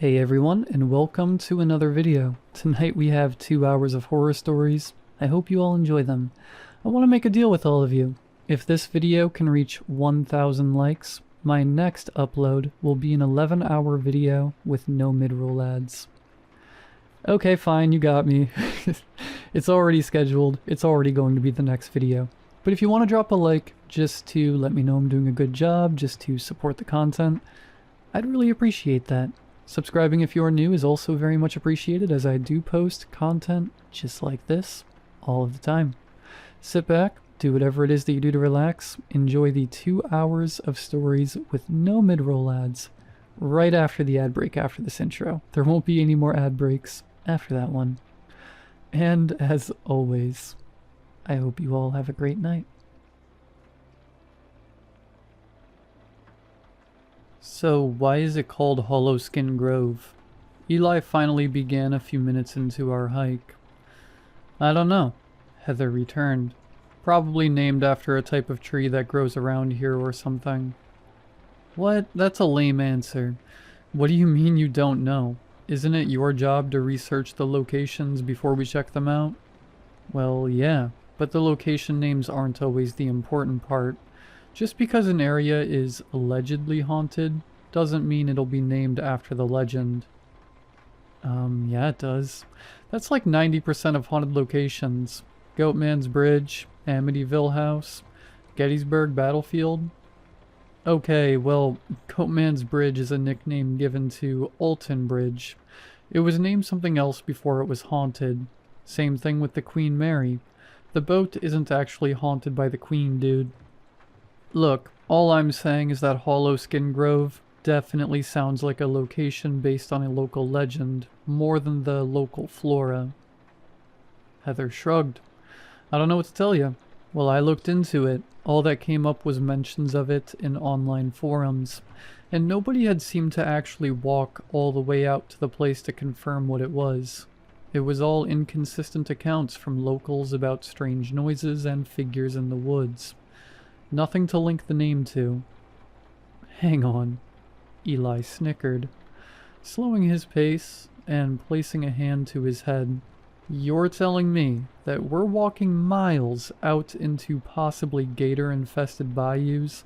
Hey everyone, and welcome to another video. Tonight we have 2 hours of horror stories. I hope you all enjoy them. I want to make a deal with all of you. If this video can reach 1,000 likes, my next upload will be an 11-hour video with no mid-roll ads. Okay, fine, you got me. It's already scheduled. It's already going to be the next video. But if you want to drop a like just to let me know I'm doing a good job, just to support the content, I'd really appreciate that. Subscribing if you are new is also very much appreciated, as I do post content just like this all of the time. Sit back, do whatever it is that you do to relax, enjoy the 2 hours of stories with no mid-roll ads right after the ad break after this intro. There won't be any more ad breaks after that one. And as always, I hope you all have a great night. So, why is it called Hollow Skin Grove? Eli finally began a few minutes into our hike. I don't know. Heather returned. Probably named after a type of tree that grows around here or something. What? That's a lame answer. What do you mean you don't know? Isn't it your job to research the locations before we check them out? Well, yeah, but the location names aren't always the important part. Just because an area is allegedly haunted doesn't mean it'll be named after the legend. Yeah, it does. That's like 90% of haunted locations. Goatman's Bridge, Amityville House, Gettysburg Battlefield. Okay, well, Goatman's Bridge is a nickname given to Alton Bridge. It was named something else before it was haunted. Same thing with the Queen Mary. The boat isn't actually haunted by the Queen, dude. Look, all I'm saying is that Hollow Skin Grove definitely sounds like a location based on a local legend, more than the local flora. Heather shrugged. I don't know what to tell you. Well, I looked into it. All that came up was mentions of it in online forums, and nobody had seemed to actually walk all the way out to the place to confirm what it was. It was all inconsistent accounts from locals about strange noises and figures in the woods. Nothing to link the name to. Hang on. Eli snickered, slowing his pace and placing a hand to his head. You're telling me that we're walking miles out into possibly gator-infested bayous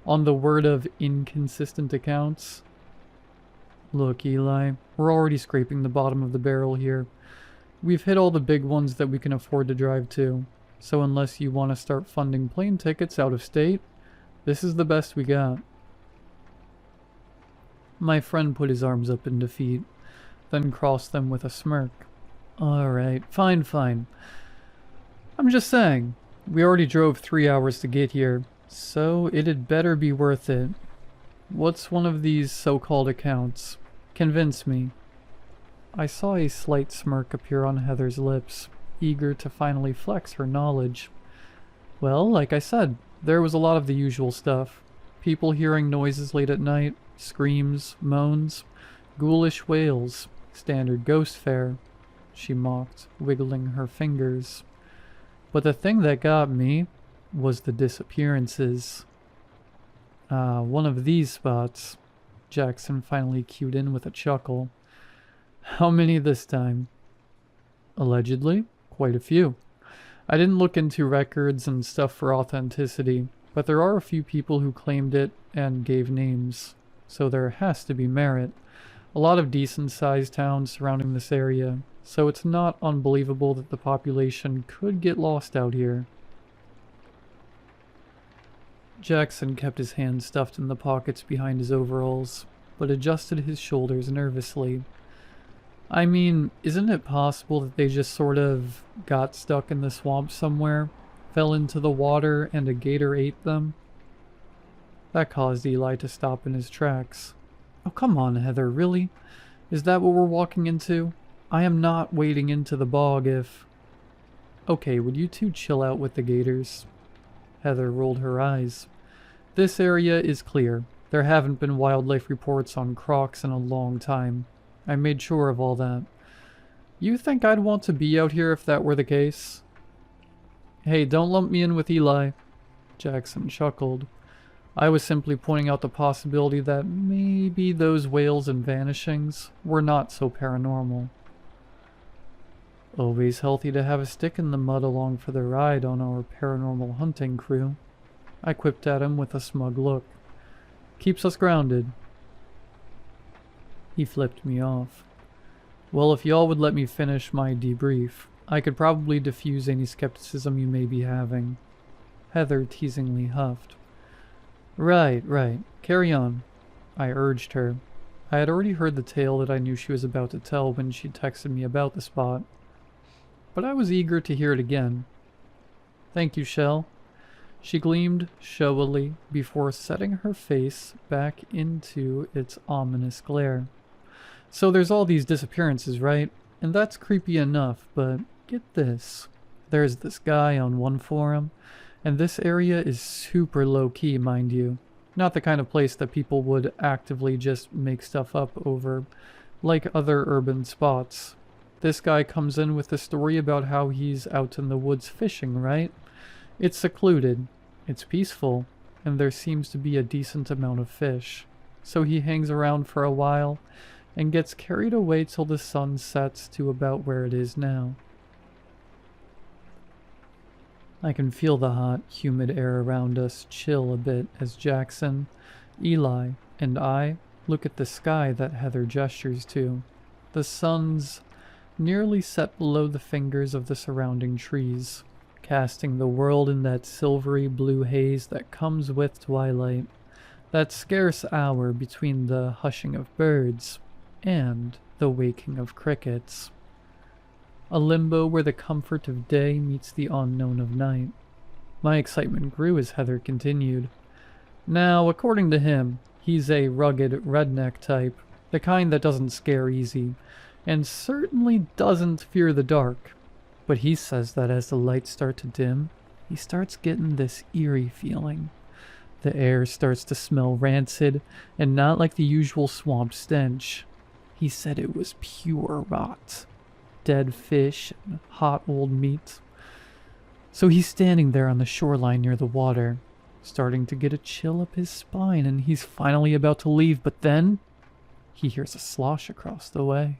on the word of inconsistent accounts? Look, Eli, we're already scraping the bottom of the barrel here. We've hit all the big ones that we can afford to drive to. So unless you want to start funding plane tickets out of state, this is the best we got. My friend put his arms up in defeat, then crossed them with a smirk. Alright, fine. I'm just saying, we already drove 3 hours to get here, so it'd better be worth it. What's one of these so-called accounts? Convince me. I saw a slight smirk appear on Heather's lips, eager to finally flex her knowledge. Well, like I said, there was a lot of the usual stuff. People hearing noises late at night, screams, moans, ghoulish wails, standard ghost fare, she mocked, wiggling her fingers. But the thing that got me was the disappearances. One of these spots. Jackson finally cued in with a chuckle. How many this time? Allegedly? Quite a few. I didn't look into records and stuff for authenticity, but there are a few people who claimed it and gave names, so there has to be merit. A lot of decent-sized towns surrounding this area, so it's not unbelievable that the population could get lost out here. Jackson kept his hands stuffed in the pockets behind his overalls, but adjusted his shoulders nervously. I mean, isn't it possible that they just sort of got stuck in the swamp somewhere, fell into the water, and a gator ate them? That caused Eli to stop in his tracks. Oh, come on, Heather, really? Is that what we're walking into? I am not wading into the bog if... Okay, would you two chill out with the gators? Heather rolled her eyes. This area is clear. There haven't been wildlife reports on crocs in a long time. I made sure of all that. You think I'd want to be out here if that were the case? Hey, don't lump me in with Eli. Jackson chuckled. I was simply pointing out the possibility that maybe those whales and vanishings were not so paranormal. Always healthy to have a stick in the mud along for the ride on our paranormal hunting crew, I quipped at him with a smug look. Keeps us grounded. He flipped me off. Well, if y'all would let me finish my debrief, I could probably diffuse any skepticism you may be having. Heather teasingly huffed. Right. Carry on, I urged her. I had already heard the tale that I knew she was about to tell when she texted me about the spot, but I was eager to hear it again. Thank you, Shell. She gleamed showily before setting her face back into its ominous glare. So there's all these disappearances, right? And that's creepy enough, but get this. There's this guy on one forum, and this area is super low-key, mind you. Not the kind of place that people would actively just make stuff up over, like other urban spots. This guy comes in with a story about how he's out in the woods fishing, right? It's secluded, it's peaceful, and there seems to be a decent amount of fish. So he hangs around for a while, and gets carried away till the sun sets to about where it is now. I can feel the hot, humid air around us chill a bit as Jackson, Eli, and I look at the sky that Heather gestures to. The sun's nearly set below the fingers of the surrounding trees, casting the world in that silvery blue haze that comes with twilight, that scarce hour between the hushing of birds and the waking of crickets. A limbo where the comfort of day meets the unknown of night. My excitement grew as Heather continued. Now, according to him, he's a rugged redneck type, the kind that doesn't scare easy, and certainly doesn't fear the dark. But he says that as the lights start to dim, he starts getting this eerie feeling. The air starts to smell rancid, and not like the usual swamp stench. He said it was pure rot. Dead fish and hot old meat. So he's standing there on the shoreline near the water, starting to get a chill up his spine, and he's finally about to leave, but then he hears a slosh across the way.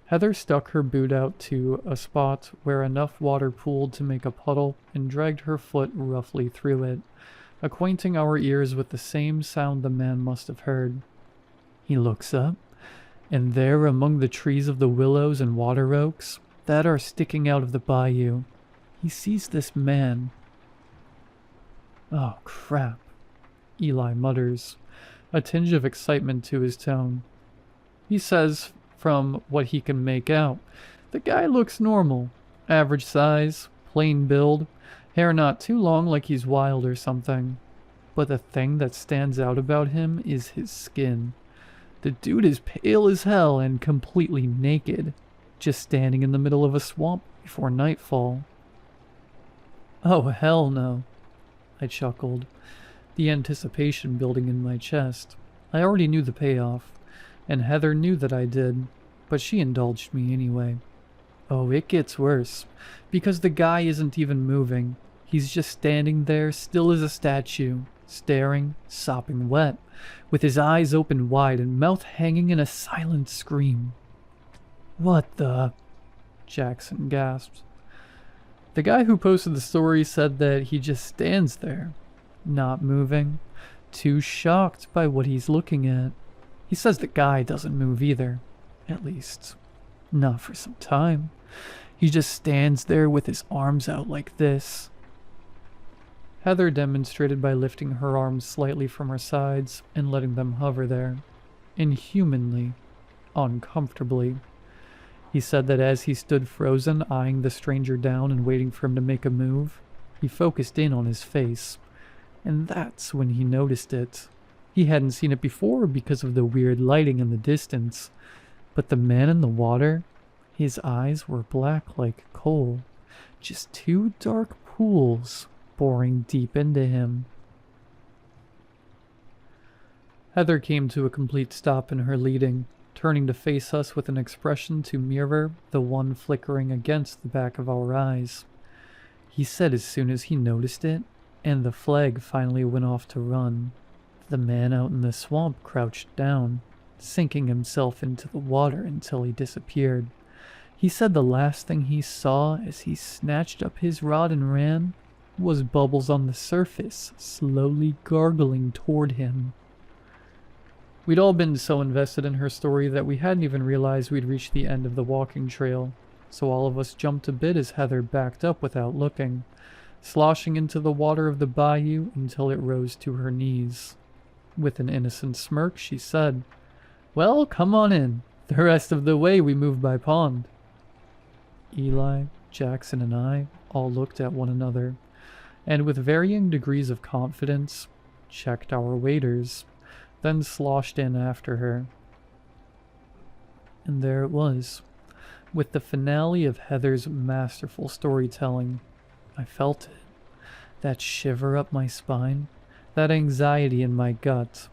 Heather stuck her boot out to a spot where enough water pooled to make a puddle and dragged her foot roughly through it, acquainting our ears with the same sound the man must have heard. He looks up, and there among the trees of the willows and water oaks that are sticking out of the bayou, he sees this man. Oh, crap, Eli mutters, a tinge of excitement to his tone. He says, from what he can make out, the guy looks normal. Average size, plain build, hair not too long like he's wild or something. But the thing that stands out about him is his skin. The dude is pale as hell and completely naked, just standing in the middle of a swamp before nightfall. Oh, hell no, I chuckled, the anticipation building in my chest. I already knew the payoff, and Heather knew that I did, but she indulged me anyway. Oh, it gets worse, because the guy isn't even moving. He's just standing there, still as a statue, staring, sopping wet, with his eyes open wide and mouth hanging in a silent scream. What the? Jackson gasped. The guy who posted the story said that he just stands there, not moving, too shocked by what he's looking at. He says the guy doesn't move either, at least, not for some time. He just stands there with his arms out like this. Heather demonstrated by lifting her arms slightly from her sides and letting them hover there, inhumanly, uncomfortably. He said that as he stood frozen, eyeing the stranger down and waiting for him to make a move, he focused in on his face, and that's when he noticed it. He hadn't seen it before because of the weird lighting in the distance, but the man in the water, his eyes were black like coal, just two dark pools boring deep into him. Heather came to a complete stop in her leading, turning to face us with an expression to mirror the one flickering against the back of our eyes. He said as soon as he noticed it, and the flag finally went off to run. The man out in the swamp crouched down, sinking himself into the water until he disappeared. He said the last thing he saw as he snatched up his rod and ran was bubbles on the surface, slowly gargling toward him. We'd all been so invested in her story that we hadn't even realized we'd reached the end of the walking trail, so all of us jumped a bit as Heather backed up without looking, sloshing into the water of the bayou until it rose to her knees. With an innocent smirk, she said, "Well, come on in. The rest of the way we move by pond." Eli, Jackson, and I all looked at one another, and with varying degrees of confidence, checked our waders, then sloshed in after her. And there it was, with the finale of Heather's masterful storytelling. I felt it. That shiver up my spine, that anxiety in my gut.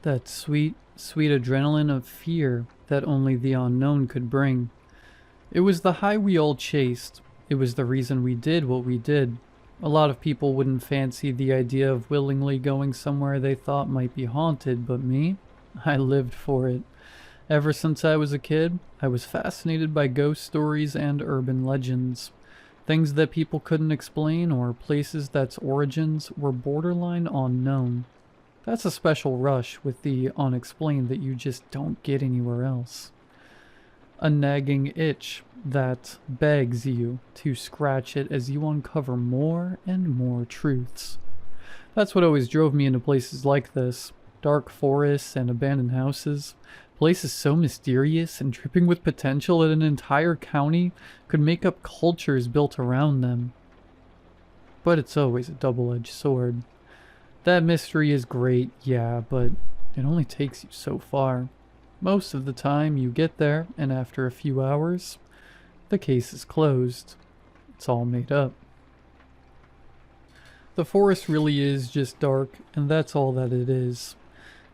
That sweet, sweet adrenaline of fear that only the unknown could bring. It was the high we all chased. It was the reason we did what we did. A lot of people wouldn't fancy the idea of willingly going somewhere they thought might be haunted, but me? I lived for it. Ever since I was a kid, I was fascinated by ghost stories and urban legends. Things that people couldn't explain or places that's origins were borderline unknown. That's a special rush with the unexplained that you just don't get anywhere else. A nagging itch that begs you to scratch it as you uncover more and more truths. That's what always drove me into places like this. Dark forests and abandoned houses. Places so mysterious and dripping with potential that an entire county could make up cultures built around them. But it's always a double-edged sword. That mystery is great, yeah, but it only takes you so far. Most of the time you get there, and after a few hours, the case is closed. It's all made up. The forest really is just dark, and that's all that it is.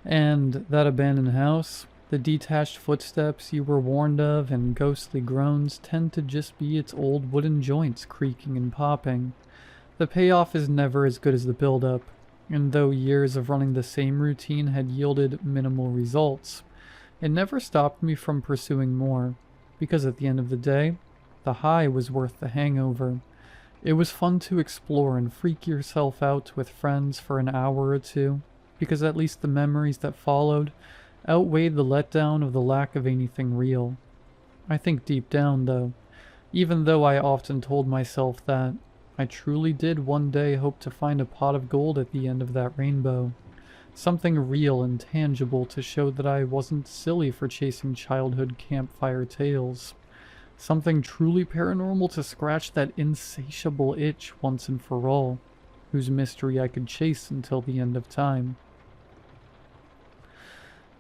And that abandoned house, the detached footsteps you were warned of and ghostly groans tend to just be its old wooden joints creaking and popping. The payoff is never as good as the build-up, and though years of running the same routine had yielded minimal results, it never stopped me from pursuing more, because at the end of the day, the high was worth the hangover. It was fun to explore and freak yourself out with friends for an hour or two, because at least the memories that followed outweighed the letdown of the lack of anything real. I think deep down, though, even though I often told myself that, I truly did one day hope to find a pot of gold at the end of that rainbow. Something real and tangible to show that I wasn't silly for chasing childhood campfire tales. Something truly paranormal to scratch that insatiable itch once and for all, whose mystery I could chase until the end of time.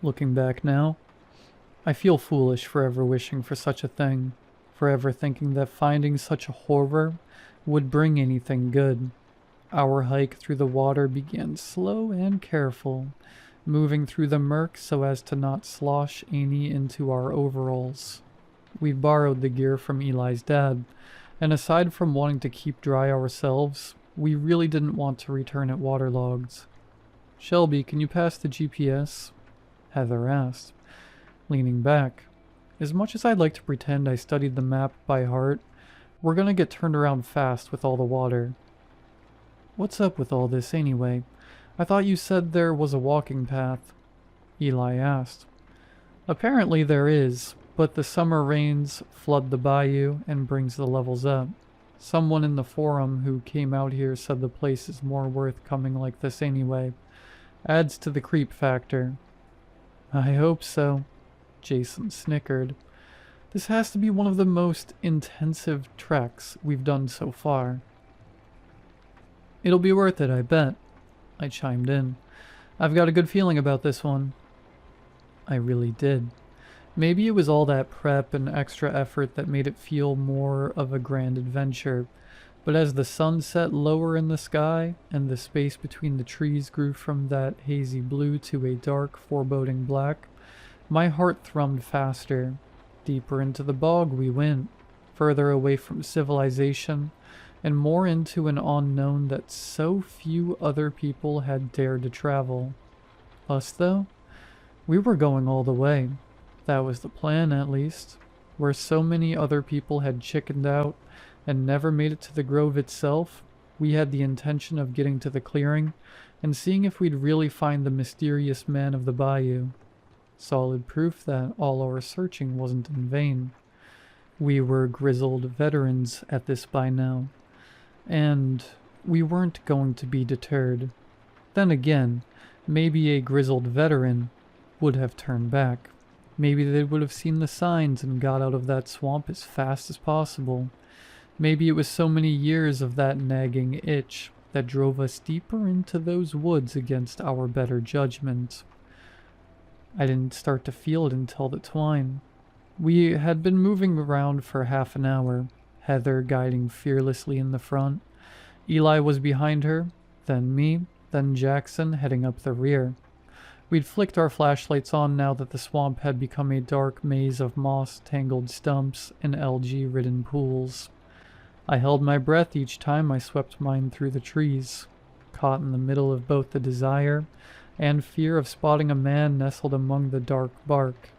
Looking back now, I feel foolish for ever wishing for such a thing, for ever thinking that finding such a horror would bring anything good. Our hike through the water began slow and careful, moving through the murk so as to not slosh any into our overalls. We borrowed the gear from Eli's dad, and aside from wanting to keep dry ourselves, we really didn't want to return it waterlogged. "Shelby, can you pass the GPS?" Heather asked, leaning back. As much as I'd like to pretend I studied the map by heart, we're gonna get turned around fast with all the water. "What's up with all this anyway? I thought you said there was a walking path," Eli asked. "Apparently there is, but the summer rains flood the bayou and brings the levels up. Someone in the forum who came out here said the place is more worth coming like this anyway. Adds to the creep factor." "I hope so," Jason snickered. "This has to be one of the most intensive treks we've done so far." "It'll be worth it, I bet," I chimed in. "I've got a good feeling about this one." I really did. Maybe it was all that prep and extra effort that made it feel more of a grand adventure, but as the sun set lower in the sky and the space between the trees grew from that hazy blue to a dark, foreboding black, my heart thrummed faster. Deeper into the bog we went, further away from civilization, and more into an unknown that so few other people had dared to travel. Us, though? We were going all the way. That was the plan, at least. Where so many other people had chickened out and never made it to the grove itself, we had the intention of getting to the clearing and seeing if we'd really find the mysterious man of the bayou. Solid proof that all our searching wasn't in vain. We were grizzled veterans at this by now, and we weren't going to be deterred. Then again, maybe a grizzled veteran would have turned back. Maybe they would have seen the signs and got out of that swamp as fast as possible. Maybe it was so many years of that nagging itch that drove us deeper into those woods against our better judgment. I didn't start to feel it until the twine. We had been moving around for half an hour, Heather guiding fearlessly in the front. Eli was behind her, then me, then Jackson heading up the rear. We'd flicked our flashlights on now that the swamp had become a dark maze of moss-tangled stumps and algae-ridden pools. I held my breath each time I swept mine through the trees, caught in the middle of both the desire and fear of spotting a man nestled among the dark bark.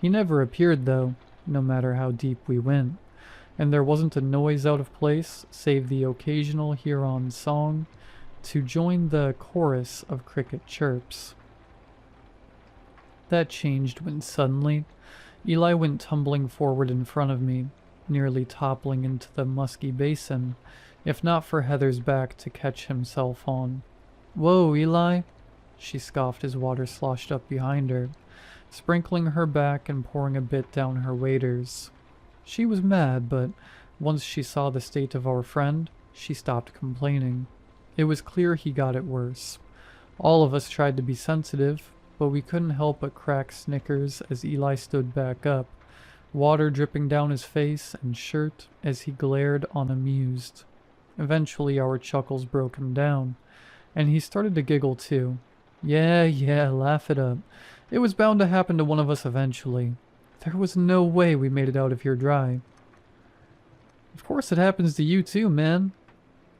He never appeared, though, no matter how deep we went, and there wasn't a noise out of place save the occasional Huron song to join the chorus of cricket chirps. That changed when suddenly, Eli went tumbling forward in front of me, nearly toppling into the musky basin, if not for Heather's back to catch himself on. "Whoa, Eli," she scoffed as water sloshed up behind her, sprinkling her back and pouring a bit down her waders. She was mad, but once she saw the state of our friend, she stopped complaining. It was clear he got it worse. All of us tried to be sensitive, but we couldn't help but crack snickers as Eli stood back up, water dripping down his face and shirt as he glared unamused. Eventually our chuckles broke him down, and he started to giggle too. Yeah, laugh it up. It was bound to happen to one of us eventually. There was no way we made it out of here dry. "Of course it happens to you too, man."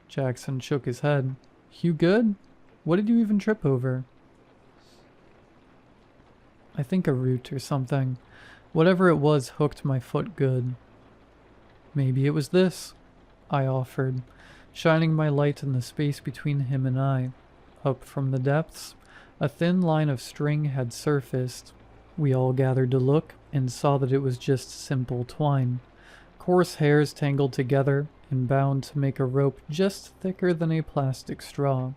Jackson shook his head. "You good? What did you even trip over?" "I think a root or something. Whatever it was hooked my foot good." "Maybe it was this," I offered, shining my light in the space between him and I. Up from the depths, a thin line of string had surfaced. We all gathered to look and saw that it was just simple twine. Coarse hairs tangled together and bound to make a rope just thicker than a plastic straw.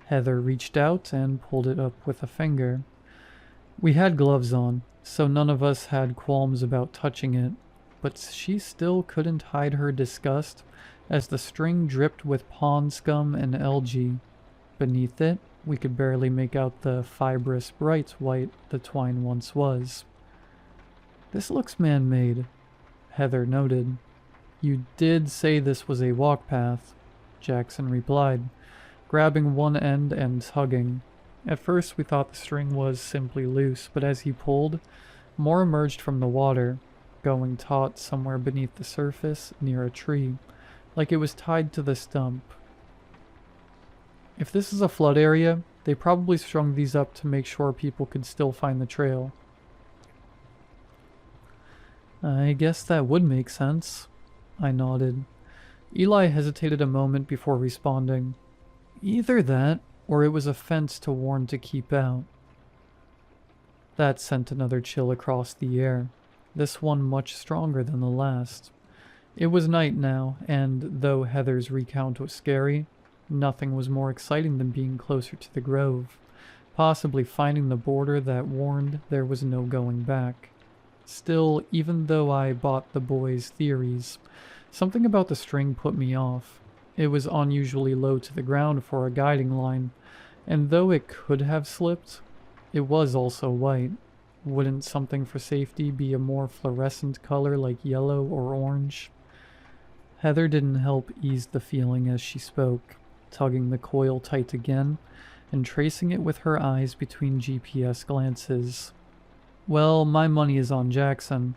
Heather reached out and pulled it up with a finger. We had gloves on, so none of us had qualms about touching it, but she still couldn't hide her disgust as the string dripped with pond scum and algae. Beneath it, we could barely make out the fibrous bright white the twine once was. "This looks man-made," Heather noted. "You did say this was a walk path," Jackson replied, grabbing one end and tugging. At first we thought the string was simply loose, but as he pulled, more emerged from the water, going taut somewhere beneath the surface near a tree, like it was tied to the stump. "If this is a flood area, they probably strung these up to make sure people could still find the trail." "I guess that would make sense," I nodded. Eli hesitated a moment before responding. "Either that, or it was a fence to warn to keep out." That sent another chill across the air, this one much stronger than the last. It was night now, and though Heather's recount was scary, nothing was more exciting than being closer to the grove, possibly finding the border that warned there was no going back. Still, even though I bought the boys' theories, something about the string put me off. It was unusually low to the ground for a guiding line, and though it could have slipped, it was also white. Wouldn't something for safety be a more fluorescent color like yellow or orange? Heather didn't help ease the feeling as she spoke, tugging the coil tight again and tracing it with her eyes between GPS glances. "Well, my money is on Jackson.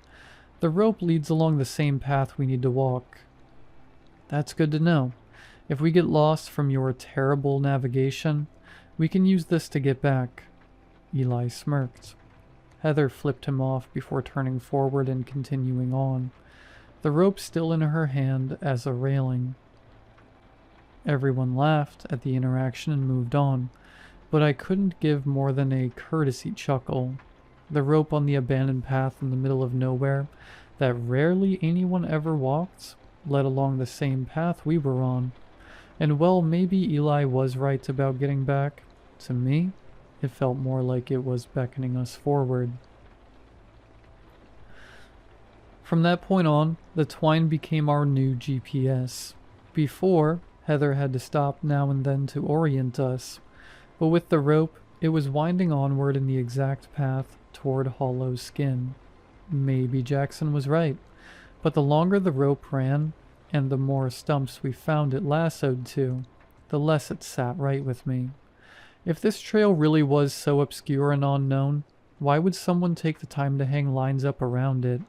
The rope leads along the same path we need to walk." "That's good to know," If we get lost from your terrible navigation, we can use this to get back. Eli smirked. Heather flipped him off before turning forward and continuing on, the rope still in her hand as a railing. Everyone laughed at the interaction and moved on, but I couldn't give more than a courtesy chuckle. The rope on the abandoned path in the middle of nowhere that rarely anyone ever walked, led along the same path we were on. And well, maybe Eli was right about getting back. To me, it felt more like it was beckoning us forward. From that point on, the twine became our new GPS. Before, Heather had to stop now and then to orient us, but with the rope, it was winding onward in the exact path toward Hollow Skin. Maybe Jackson was right, but the longer the rope ran, and the more stumps we found it lassoed to, the less it sat right with me. If this trail really was so obscure and unknown, why would someone take the time to hang lines up around it?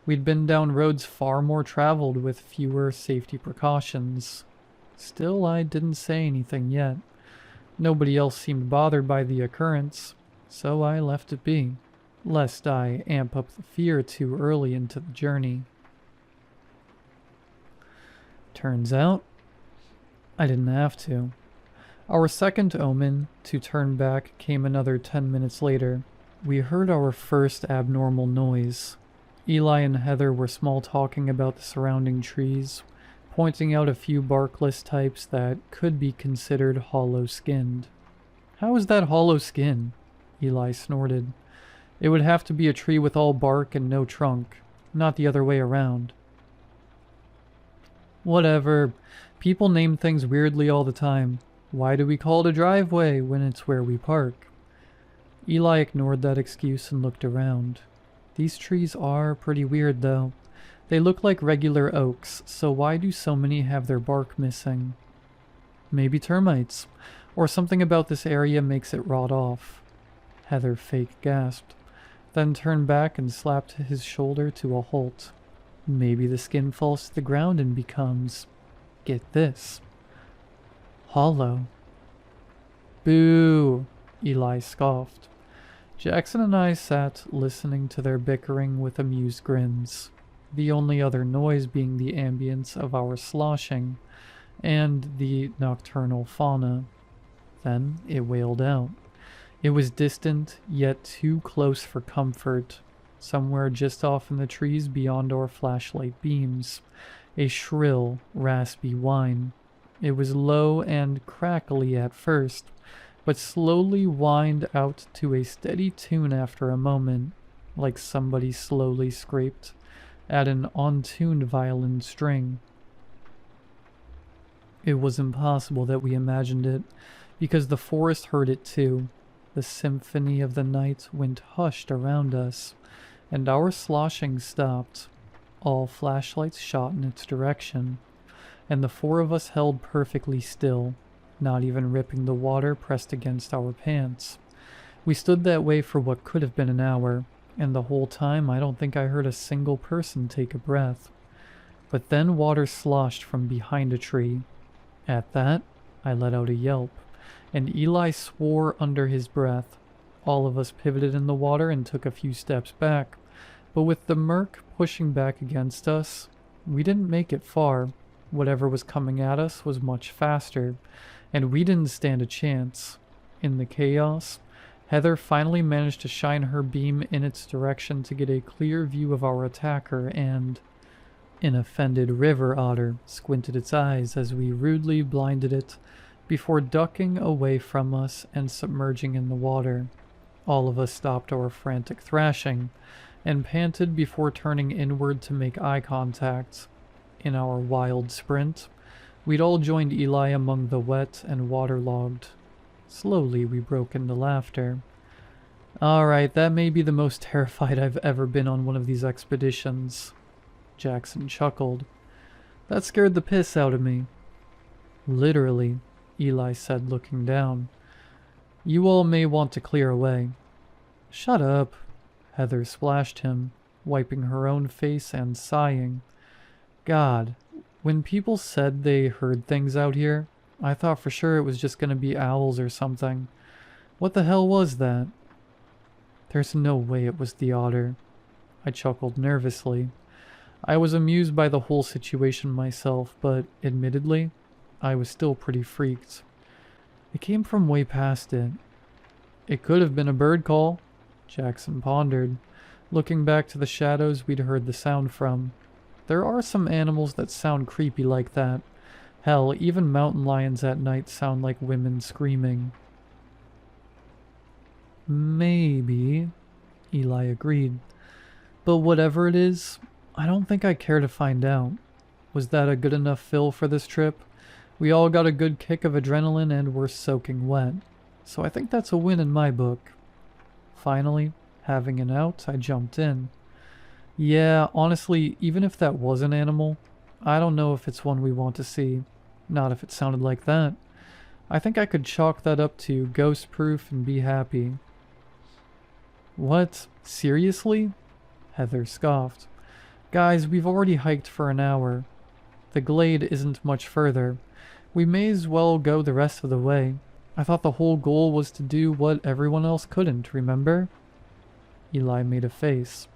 We'd been down roads far more traveled with fewer safety precautions. Still, I didn't say anything yet. Nobody else seemed bothered by the occurrence, so I left it be, lest I amp up the fear too early into the journey. Turns out, I didn't have to. Our second omen to turn back came another 10 minutes later. We heard our first abnormal noise. Eli and Heather were small talking about the surrounding trees, pointing out a few barkless types that could be considered hollow-skinned. How is that hollow skin? Eli snorted. It would have to be a tree with all bark and no trunk, not the other way around. Whatever. People name things weirdly all the time. Why do we call it a driveway when it's where we park? Eli ignored that excuse and looked around. These trees are pretty weird, though. They look like regular oaks, so why do so many have their bark missing? Maybe termites, or something about this area makes it rot off. Heather fake gasped, then turned back and slapped his shoulder to a halt. Maybe the skin falls to the ground and becomes, get this, hollow. Boo! Eli scoffed. Jackson and I sat listening to their bickering with amused grins, the only other noise being the ambience of our sloshing and the nocturnal fauna. Then it wailed out. It was distant, yet too close for comfort, somewhere just off in the trees beyond our flashlight beams. A shrill, raspy whine. It was low and crackly at first, but slowly whined out to a steady tune after a moment, like somebody slowly scraped at an untuned violin string. It was impossible that we imagined it, because the forest heard it too. The symphony of the night went hushed around us, and our sloshing stopped. All flashlights shot in its direction, and the four of us held perfectly still, not even ripping the water pressed against our pants. We stood that way for what could have been an hour, and the whole time I don't think I heard a single person take a breath. But then water sloshed from behind a tree. At that, I let out a yelp, and Eli swore under his breath. All of us pivoted in the water and took a few steps back, but with the murk pushing back against us, we didn't make it far. Whatever was coming at us was much faster, and we didn't stand a chance. In the chaos, Heather finally managed to shine her beam in its direction to get a clear view of our attacker, and an offended river otter squinted its eyes as we rudely blinded it before ducking away from us and submerging in the water. All of us stopped our frantic thrashing and panted before turning inward to make eye contact. In our wild sprint, we'd all joined Eli among the wet and waterlogged. Slowly, we broke into laughter. Alright, that may be the most terrified I've ever been on one of these expeditions. Jackson chuckled. That scared the piss out of me. Literally, Eli said, looking down. You all may want to clear away. Shut up, Heather splashed him, wiping her own face and sighing. God, When people said they heard things out here, I thought for sure it was just gonna be owls or something. What the hell was that? There's no way it was the otter. I chuckled nervously. I was amused by the whole situation myself, but admittedly, I was still pretty freaked. It came from way past it. It could have been a bird call, Jackson pondered, looking back to the shadows we'd heard the sound from. There are some animals that sound creepy like that. Hell, even mountain lions at night sound like women screaming. Maybe, Eli agreed. But whatever it is, I don't think I care to find out. Was that a good enough fill for this trip? We all got a good kick of adrenaline and were soaking wet. So I think that's a win in my book. Finally, having an out, I jumped in. Yeah, honestly, even if that was an animal, I don't know if it's one we want to see. Not if it sounded like that. I think I could chalk that up to ghost-proof and be happy. What? Seriously? Heather scoffed. Guys, we've already hiked for an hour. The glade isn't much further. We may as well go the rest of the way. I thought the whole goal was to do what everyone else couldn't, remember? Eli made a face.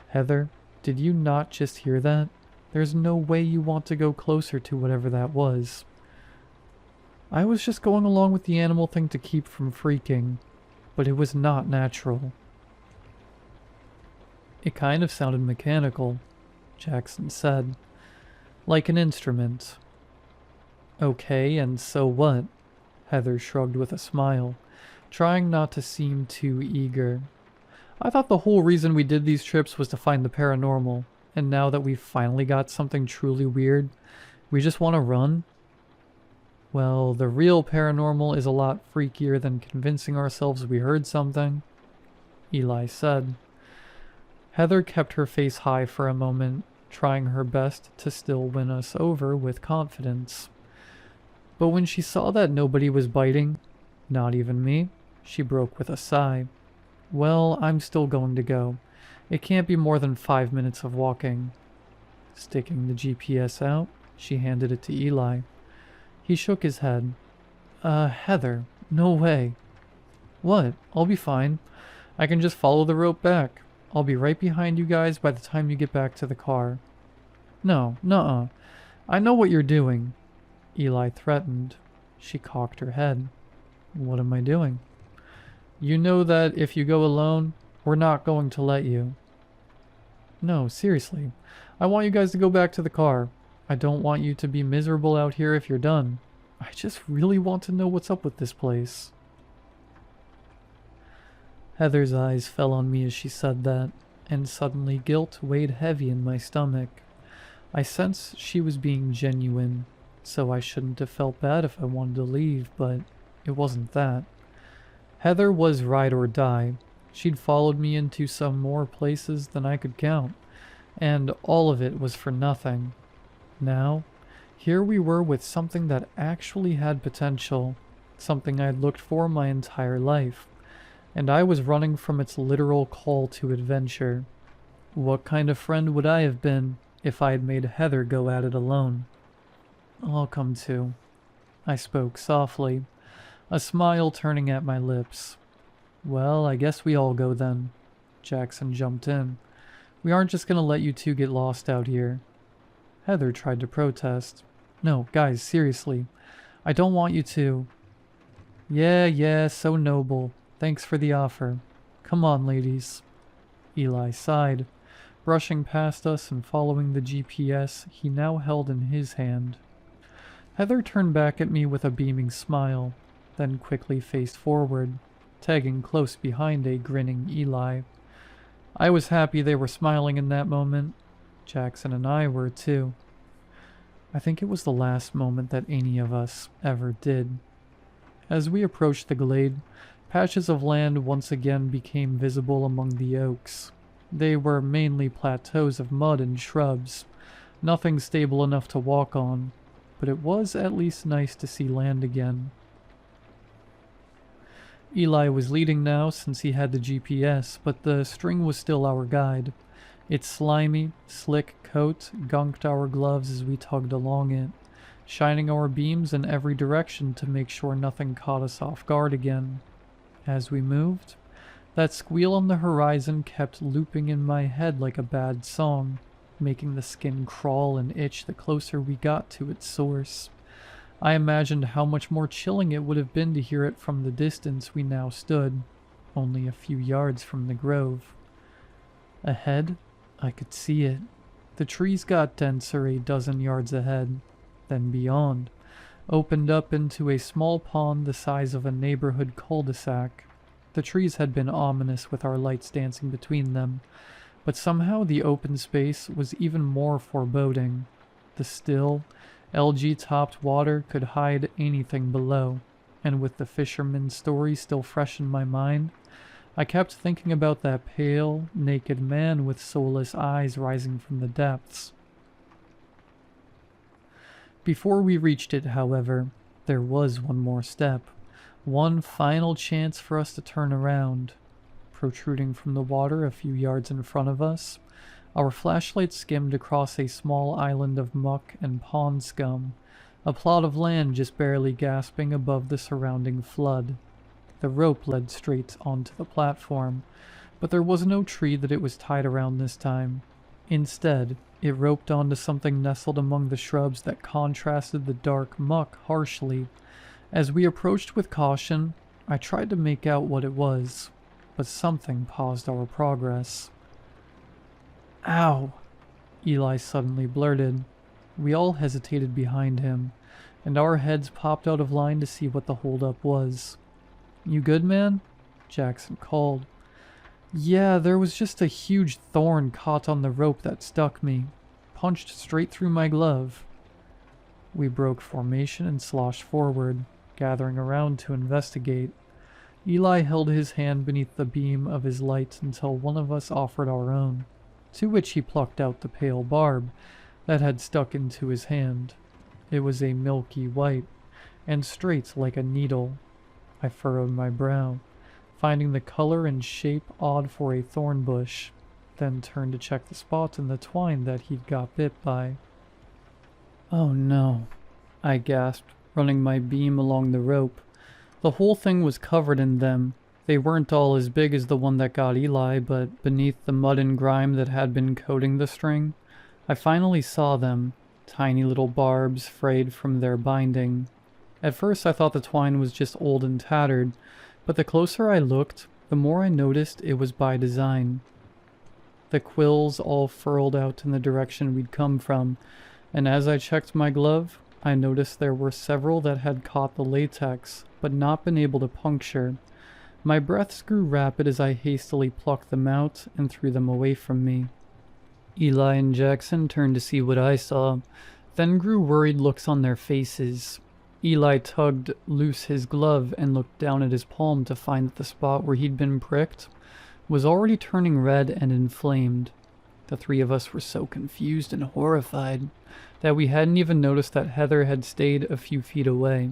Heather, did you not just hear that? There's no way you want to go closer to whatever that was. I was just going along with the animal thing to keep from freaking, but it was not natural. It kind of sounded mechanical, Jackson said. Like an instrument. Okay, and so what? Heather shrugged with a smile, trying not to seem too eager. I thought the whole reason we did these trips was to find the paranormal, and now that we've finally got something truly weird, we just want to run? Well, the real paranormal is a lot freakier than convincing ourselves we heard something, Eli said. Heather kept her face high for a moment, trying her best to still win us over with confidence. But when she saw that nobody was biting, not even me, she broke with a sigh. Well, I'm still going to go. It can't be more than 5 minutes of walking. Sticking the GPS out, she handed it to Eli. He shook his head. Heather, no way. What? I'll be fine. I can just follow the rope back. I'll be right behind you guys by the time you get back to the car. No, nuh-uh. I know what you're doing, Eli threatened. She cocked her head. What am I doing? You know that if you go alone, we're not going to let you. No, seriously. I want you guys to go back to the car. I don't want you to be miserable out here if you're done. I just really want to know what's up with this place. Heather's eyes fell on me as she said that, and suddenly guilt weighed heavy in my stomach. I sensed she was being genuine, so I shouldn't have felt bad if I wanted to leave, but it wasn't that. Heather was ride or die. She'd followed me into some more places than I could count, and all of it was for nothing. Now, here we were with something that actually had potential, something I'd looked for my entire life, and I was running from its literal call to adventure. What kind of friend would I have been if I had made Heather go at it alone? I'll come to. I spoke softly, a smile turning at my lips. Well, I guess we all go then. Jackson jumped in. We aren't just gonna let you two get lost out here. Heather tried to protest. No, guys, seriously. I don't want you to. Yeah, so noble. Thanks for the offer. Come on, ladies. Eli sighed, brushing past us and following the GPS he now held in his hand. Heather turned back at me with a beaming smile, then quickly faced forward, tagging close behind a grinning Eli. I was happy they were smiling in that moment. Jackson and I were too. I think it was the last moment that any of us ever did. As we approached the glade, patches of land once again became visible among the oaks. They were mainly plateaus of mud and shrubs, nothing stable enough to walk on, but it was at least nice to see land again. Eli was leading now since he had the GPS, but the string was still our guide. Its slimy, slick coat gunked our gloves as we tugged along it, shining our beams in every direction to make sure nothing caught us off guard again. As we moved, that squeal on the horizon kept looping in my head like a bad song, making the skin crawl and itch the closer we got to its source. I imagined how much more chilling it would have been to hear it from the distance we now stood, only a few yards from the grove. Ahead, I could see it. The trees got denser a dozen yards ahead, then beyond, opened up into a small pond the size of a neighborhood cul-de-sac. The trees had been ominous with our lights dancing between them, but somehow the open space was even more foreboding. The still, algae-topped water could hide anything below, and with the fisherman's story still fresh in my mind, I kept thinking about that pale, naked man with soulless eyes rising from the depths. Before we reached it, however, there was one more step, one final chance for us to turn around. Protruding from the water a few yards in front of us, our flashlight skimmed across a small island of muck and pond scum, a plot of land just barely gasping above the surrounding flood. The rope led straight onto the platform, but there was no tree that it was tied around this time. Instead, it roped onto something nestled among the shrubs that contrasted the dark muck harshly. As we approached with caution, I tried to make out what it was, but something paused our progress. "Ow!" Eli suddenly blurted. We all hesitated behind him, and our heads popped out of line to see what the holdup was. "You good, man?" Jackson called. "Yeah, there was just a huge thorn caught on the rope that stuck me. Punched straight through my glove." We broke formation and sloshed forward, gathering around to investigate. Eli held his hand beneath the beam of his light until one of us offered our own, to which he plucked out the pale barb that had stuck into his hand. It was a milky white, and straight like a needle. I furrowed my brow, finding the color and shape odd for a thorn bush, then turned to check the spot in the twine that he'd got bit by. "Oh no," I gasped, running my beam along the rope. The whole thing was covered in them. They weren't all as big as the one that got Eli, but beneath the mud and grime that had been coating the string, I finally saw them, tiny little barbs frayed from their binding. At first I thought the twine was just old and tattered, but the closer I looked, the more I noticed it was by design. The quills all furled out in the direction we'd come from, and as I checked my glove, I noticed there were several that had caught the latex, but not been able to puncture. My breaths grew rapid as I hastily plucked them out and threw them away from me. Eli and Jackson turned to see what I saw, then grew worried looks on their faces. Eli tugged loose his glove and looked down at his palm to find that the spot where he'd been pricked was already turning red and inflamed. The three of us were so confused and horrified that we hadn't even noticed that Heather had stayed a few feet away.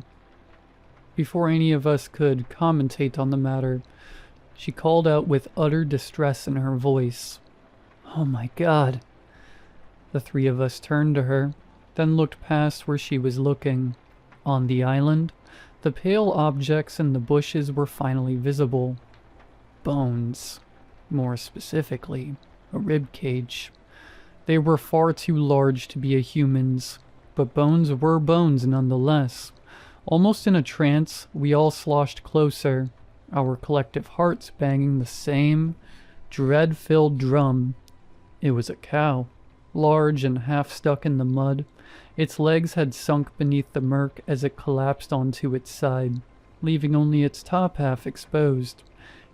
Before any of us could commentate on the matter, she called out with utter distress in her voice, "Oh my God!" The three of us turned to her, then looked past where she was looking. On the island, the pale objects in the bushes were finally visible. Bones. More specifically, a rib cage. They were far too large to be a human's, but bones were bones nonetheless. Almost in a trance, we all sloshed closer, our collective hearts banging the same dread-filled drum. It was a cow, large and half stuck in the mud. Its legs had sunk beneath the murk as it collapsed onto its side, leaving only its top half exposed.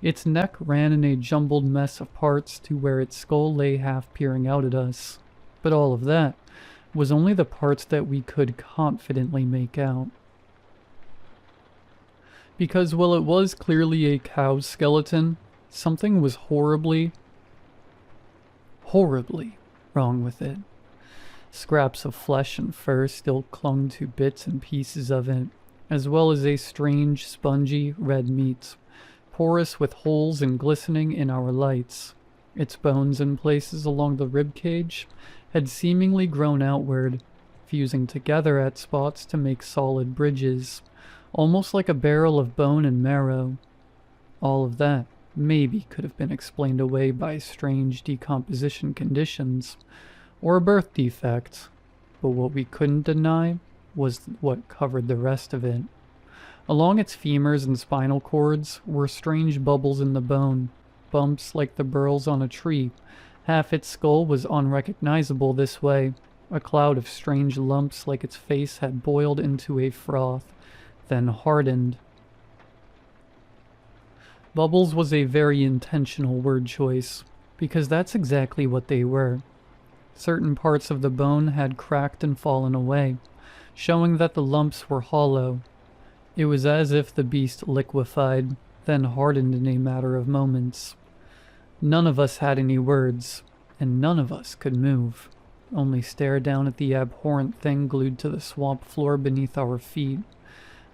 Its neck ran in a jumbled mess of parts to where its skull lay half peering out at us. But all of that was only the parts that we could confidently make out. Because while it was clearly a cow's skeleton, something was horribly wrong with it. Scraps of flesh and fur still clung to bits and pieces of it, as well as a strange, spongy red meat, porous with holes and glistening in our lights. Its bones in places along the rib cage had seemingly grown outward, fusing together at spots to make solid bridges, almost like a barrel of bone and marrow. All of that maybe could have been explained away by strange decomposition conditions or a birth defect, but what we couldn't deny was what covered the rest of it. Along its femurs and spinal cords were strange bubbles in the bone, bumps like the burls on a tree. Half its skull was unrecognizable this way, a cloud of strange lumps like its face had boiled into a froth, then hardened. Bubbles was a very intentional word choice, because that's exactly what they were. Certain parts of the bone had cracked and fallen away, showing that the lumps were hollow. It was as if the beast liquefied, then hardened in a matter of moments. None of us had any words, and none of us could move, only stare down at the abhorrent thing glued to the swamp floor beneath our feet.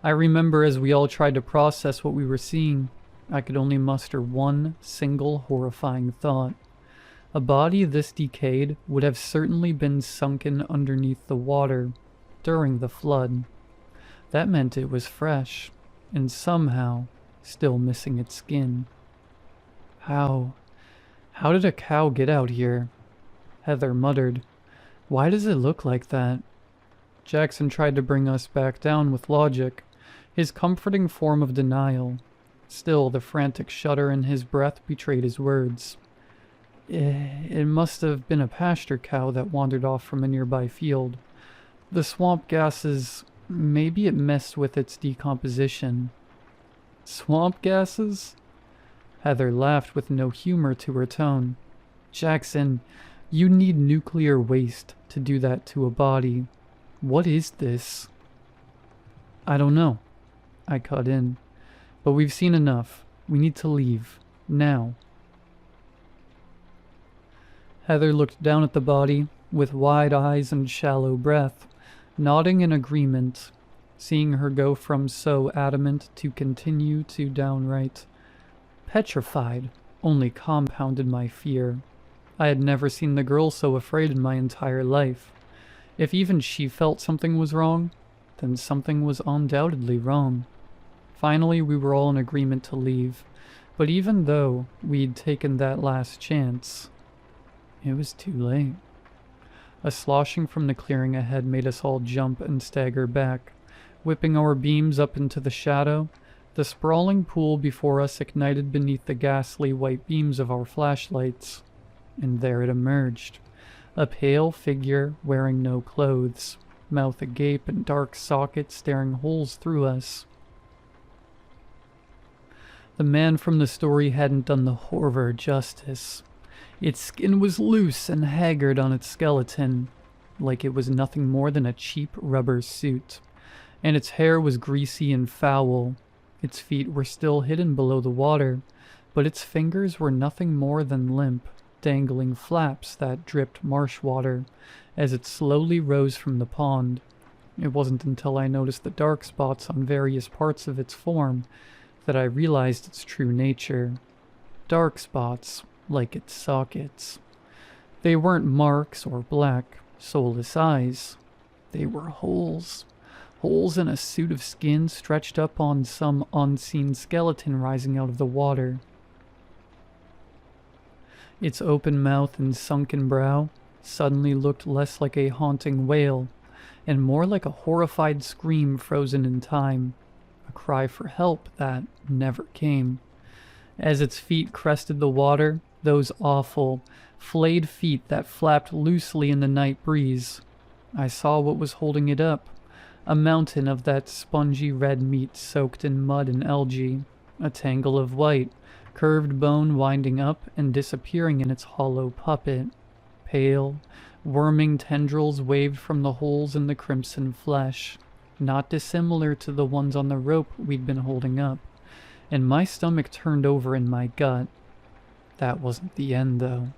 I remember as we all tried to process what we were seeing, I could only muster one single horrifying thought. A body this decayed would have certainly been sunken underneath the water during the flood. That meant it was fresh, and somehow still missing its skin. How did a cow get out here? Heather muttered. Why does it look like that? Jackson tried to bring us back down with logic, his comforting form of denial. Still, the frantic shudder in his breath betrayed his words. It must have been a pasture cow that wandered off from a nearby field. The swamp gases, maybe it messed with its decomposition. Swamp gases? Heather laughed with no humor to her tone. Jackson, you need nuclear waste to do that to a body. What is this? I don't know. I cut in. But we've seen enough. We need to leave. Now. Heather looked down at the body with wide eyes and shallow breath, nodding in agreement. Seeing her go from so adamant to continue to downright petrified only compounded my fear. I had never seen the girl so afraid in my entire life. If even she felt something was wrong, then something was undoubtedly wrong. Finally, we were all in agreement to leave, but even though we'd taken that last chance, it was too late. A sloshing from the clearing ahead made us all jump and stagger back. Whipping our beams up into the shadow, the sprawling pool before us ignited beneath the ghastly white beams of our flashlights. And there it emerged, a pale figure wearing no clothes, mouth agape and dark sockets staring holes through us. The man from the story hadn't done the horror justice. Its skin was loose and haggard on its skeleton, like it was nothing more than a cheap rubber suit, and its hair was greasy and foul. Its feet were still hidden below the water, but its fingers were nothing more than limp, dangling flaps that dripped marsh water as it slowly rose from the pond. It wasn't until I noticed the dark spots on various parts of its form that I realized its true nature. Dark spots, like its sockets. They weren't marks or black, soulless eyes. They were holes. Holes in a suit of skin stretched up on some unseen skeleton rising out of the water. Its open mouth and sunken brow suddenly looked less like a haunting wail, and more like a horrified scream frozen in time, a cry for help that never came. As its feet crested the water, those awful, flayed feet that flapped loosely in the night breeze, I saw what was holding it up, a mountain of that spongy red meat soaked in mud and algae, a tangle of white, curved bone winding up and disappearing in its hollow puppet. Pale, worming tendrils waved from the holes in the crimson flesh, not dissimilar to the ones on the rope we'd been holding up, and my stomach turned over in my gut. That wasn't the end, though.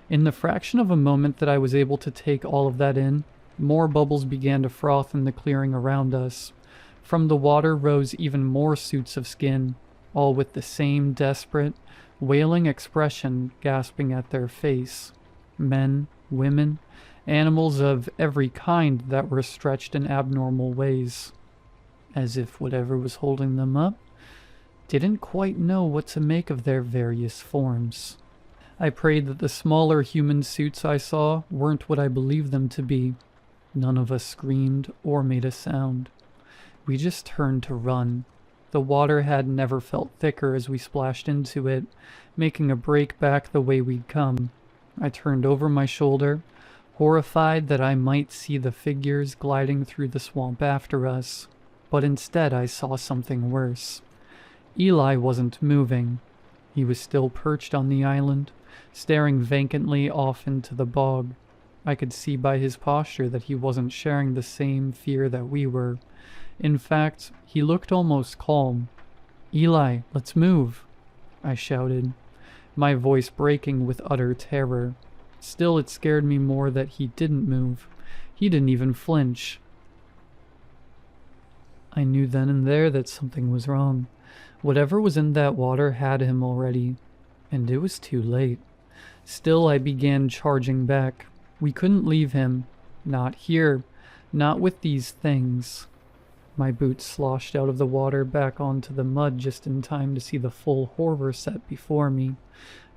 In the fraction of a moment that I was able to take all of that in, more bubbles began to froth in the clearing around us. From the water rose even more suits of skin, all with the same desperate, wailing expression gasping at their face. Men, women, animals of every kind that were stretched in abnormal ways, as if whatever was holding them up didn't quite know what to make of their various forms. I prayed that the smaller human suits I saw weren't what I believed them to be. None of us screamed or made a sound. We just turned to run. The water had never felt thicker as we splashed into it, making a break back the way we'd come. I turned over my shoulder, horrified that I might see the figures gliding through the swamp after us, but instead I saw something worse. Eli wasn't moving. He was still perched on the island, staring vacantly off into the bog. I could see by his posture that he wasn't sharing the same fear that we were. In fact, he looked almost calm. "Eli, let's move," I shouted, my voice breaking with utter terror. Still, it scared me more that he didn't move. He didn't even flinch. I knew then and there that something was wrong. Whatever was in that water had him already, and it was too late. Still, I began charging back. We couldn't leave him. Not here. Not with these things. My boots sloshed out of the water back onto the mud just in time to see the full horror set before me.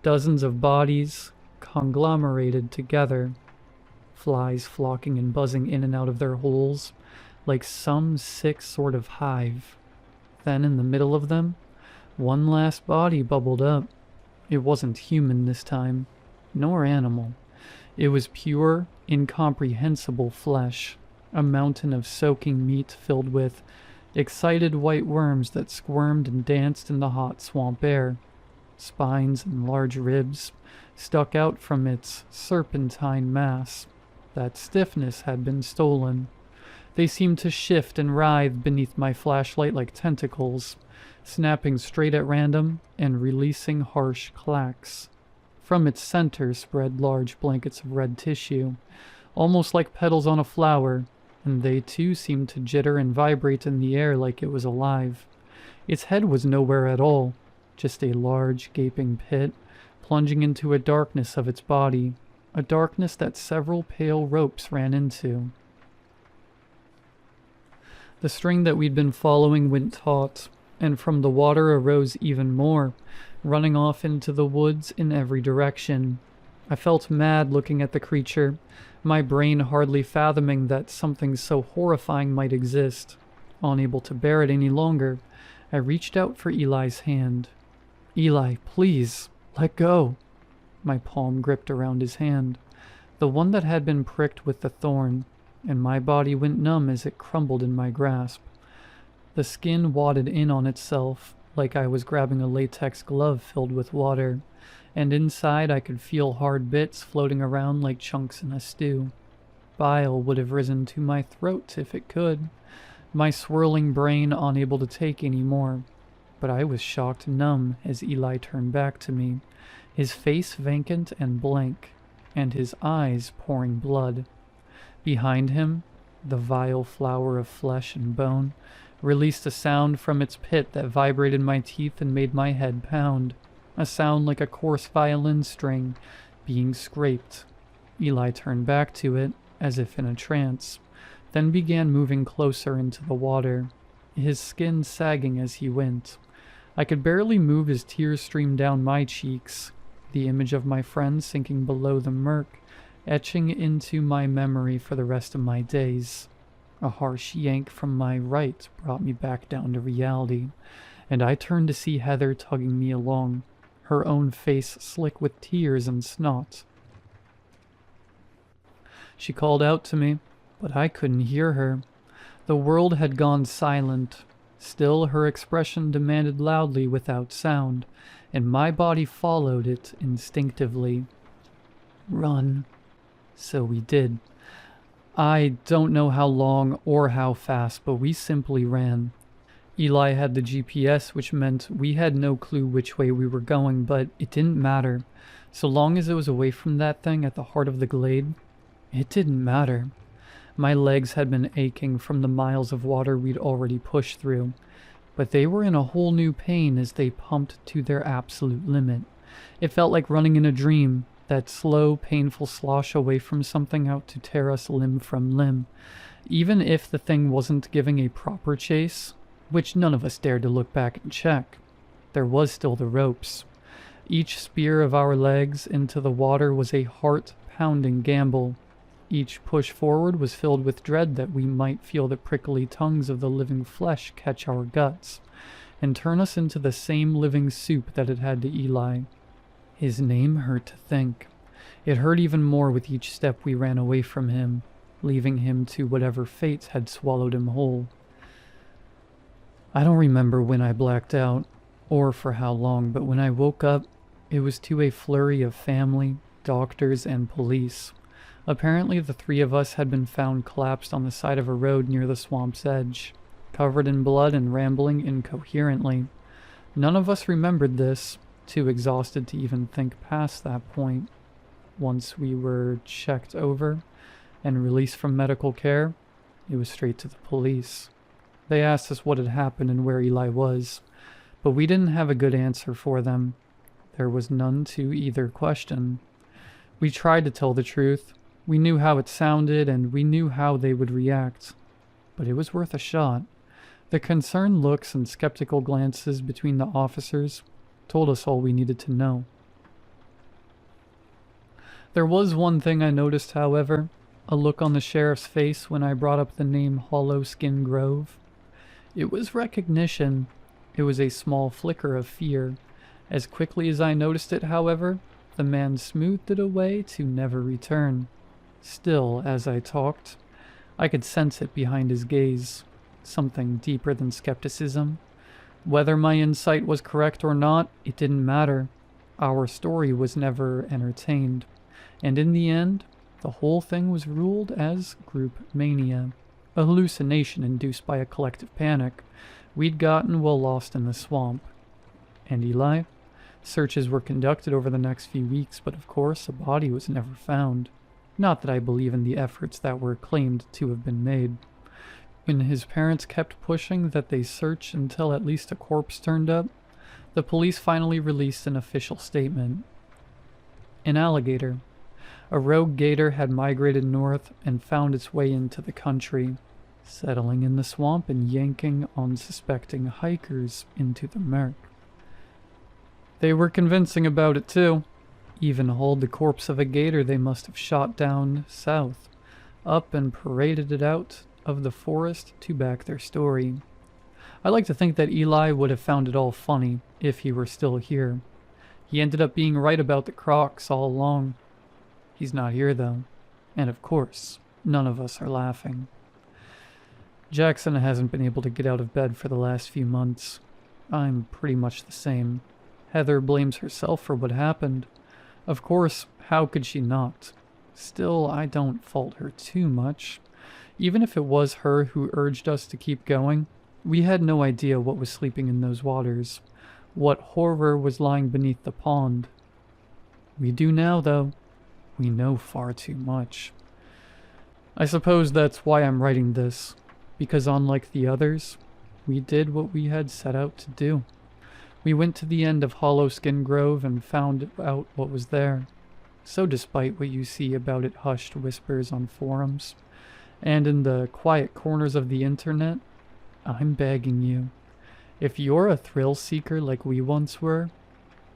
Dozens of bodies, conglomerated together. Flies flocking and buzzing in and out of their holes, like some sick sort of hive. Then, in the middle of them, one last body bubbled up. It wasn't human this time, nor animal. It was pure, incomprehensible flesh, a mountain of soaking meat filled with excited white worms that squirmed and danced in the hot swamp air. Spines and large ribs stuck out from its serpentine mass. That stiffness had been stolen. They seemed to shift and writhe beneath my flashlight like tentacles, snapping straight at random and releasing harsh clacks. From its center spread large blankets of red tissue, almost like petals on a flower, and they too seemed to jitter and vibrate in the air like it was alive. Its head was nowhere at all, just a large gaping pit, plunging into a darkness of its body, a darkness that several pale ropes ran into. The string that we'd been following went taut, and from the water arose even more, running off into the woods in every direction. I felt mad looking at the creature, my brain hardly fathoming that something so horrifying might exist. Unable to bear it any longer, I reached out for Eli's hand. "Eli, please, let go." My palm gripped around his hand, the one that had been pricked with the thorn, and my body went numb as it crumbled in my grasp. The skin wadded in on itself, like I was grabbing a latex glove filled with water, and inside I could feel hard bits floating around like chunks in a stew. Bile would have risen to my throat if it could, my swirling brain unable to take any more. But I was shocked numb as Eli turned back to me, his face vacant and blank, and his eyes pouring blood. Behind him, the vile flower of flesh and bone released a sound from its pit that vibrated my teeth and made my head pound, a sound like a coarse violin string being scraped. Eli turned back to it, as if in a trance, then began moving closer into the water, his skin sagging as he went. I could barely move as tears streamed down my cheeks, the image of my friend sinking below the murk etching into my memory for the rest of my days. A harsh yank from my right brought me back down to reality, and I turned to see Heather tugging me along, her own face slick with tears and snot. She called out to me, but I couldn't hear her. The world had gone silent. Still, her expression demanded loudly without sound, and my body followed it instinctively. Run. So we did. I don't know how long or how fast, but we simply ran. Eli had the GPS, which meant we had no clue which way we were going, but it didn't matter. So long as it was away from that thing at the heart of the glade, it didn't matter. My legs had been aching from the miles of water we'd already pushed through, but they were in a whole new pain as they pumped to their absolute limit, It felt like running in a dream, that slow, painful slosh away from something out to tear us limb from limb. Even if the thing wasn't giving a proper chase, which none of us dared to look back and check, there was still the ropes. Each spear of our legs into the water was a heart-pounding gamble. Each push forward was filled with dread that we might feel the prickly tongues of the living flesh catch our guts and turn us into the same living soup that it had to Eli. His name hurt to think. It hurt even more with each step we ran away from him, leaving him to whatever fate had swallowed him whole. I don't remember when I blacked out, or for how long, but when I woke up, it was to a flurry of family, doctors, and police. Apparently the three of us had been found collapsed on the side of a road near the swamp's edge, covered in blood and rambling incoherently. None of us remembered this, too exhausted to even think past that point. Once we were checked over and released from medical care, it was straight to the police. They asked us what had happened and where Eli was, but we didn't have a good answer for them. There was none to either question. We tried to tell the truth. We knew how it sounded and we knew how they would react, but it was worth a shot. The concerned looks and skeptical glances between the officers told us all we needed to know. There was one thing I noticed, however, a look on the sheriff's face when I brought up the name Hollow Skin Grove. It was recognition. It was a small flicker of fear. As quickly as I noticed it, however, the man smoothed it away to never return. Still, as I talked, I could sense it behind his gaze, something deeper than skepticism. Whether my insight was correct or not, it didn't matter. Our story was never entertained, and in the end, the whole thing was ruled as group mania, a hallucination induced by a collective panic we'd gotten while lost in the swamp. And Eli? Searches were conducted over the next few weeks, but of course a body was never found. Not that I believe in the efforts that were claimed to have been made. When his parents kept pushing that they search until at least a corpse turned up, the police finally released an official statement. An alligator. A rogue gator had migrated north and found its way into the country, settling in the swamp and yanking unsuspecting hikers into the murk. They were convincing about it too. Even hauled the corpse of a gator they must have shot down south, up and paraded it out of the forest to back their story. I like to think that Eli would have found it all funny if he were still here. He ended up being right about the crocs all along. He's not here though, and of course, none of us are laughing. Jackson hasn't been able to get out of bed for the last few months. I'm pretty much the same. Heather blames herself for what happened. Of course, how could she not? Still, I don't fault her too much. Even if it was her who urged us to keep going, we had no idea what was sleeping in those waters, what horror was lying beneath the pond. We do now, though. We know far too much. I suppose that's why I'm writing this, because unlike the others, we did what we had set out to do. We went to the end of Hollow Skin Grove and found out what was there. So despite what you see about it hushed whispers on forums, and in the quiet corners of the internet, I'm begging you, if you're a thrill seeker like we once were,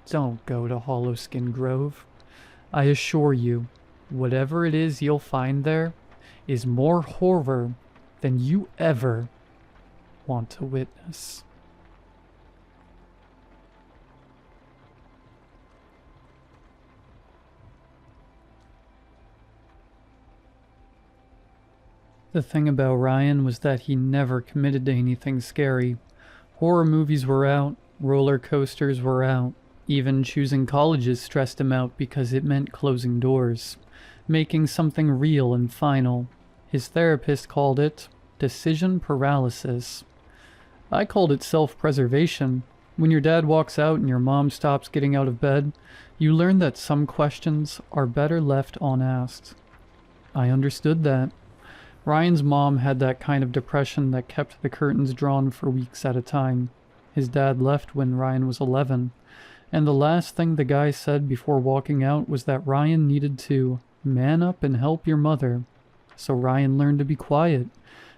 don't go to Hollow Skin Grove. I assure you, whatever it is you'll find there is more horror than you ever want to witness. The thing about Ryan was that he never committed to anything scary. Horror movies were out, roller coasters were out. Even choosing colleges stressed him out because it meant closing doors, making something real and final. His therapist called it decision paralysis. I called it self-preservation. When your dad walks out and your mom stops getting out of bed, you learn that some questions are better left unasked. I understood that. Ryan's mom had that kind of depression that kept the curtains drawn for weeks at a time. His dad left when Ryan was 11, And the last thing the guy said before walking out was that Ryan needed to man up and help your mother. So Ryan learned to be quiet,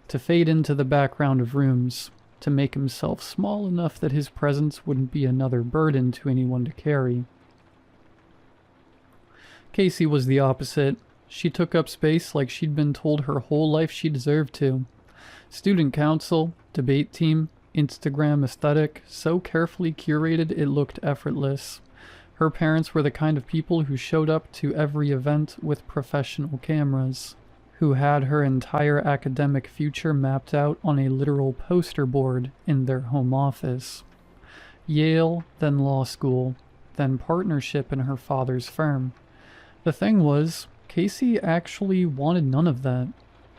to fade into the background of rooms, to make himself small enough that his presence wouldn't be another burden to anyone to carry. Casey was the opposite. She took up space like she'd been told her whole life she deserved to. Student council, debate team, Instagram aesthetic, so carefully curated it looked effortless. Her parents were the kind of people who showed up to every event with professional cameras, who had her entire academic future mapped out on a literal poster board in their home office. Yale, then law school, then partnership in her father's firm. The thing was, Casey actually wanted none of that.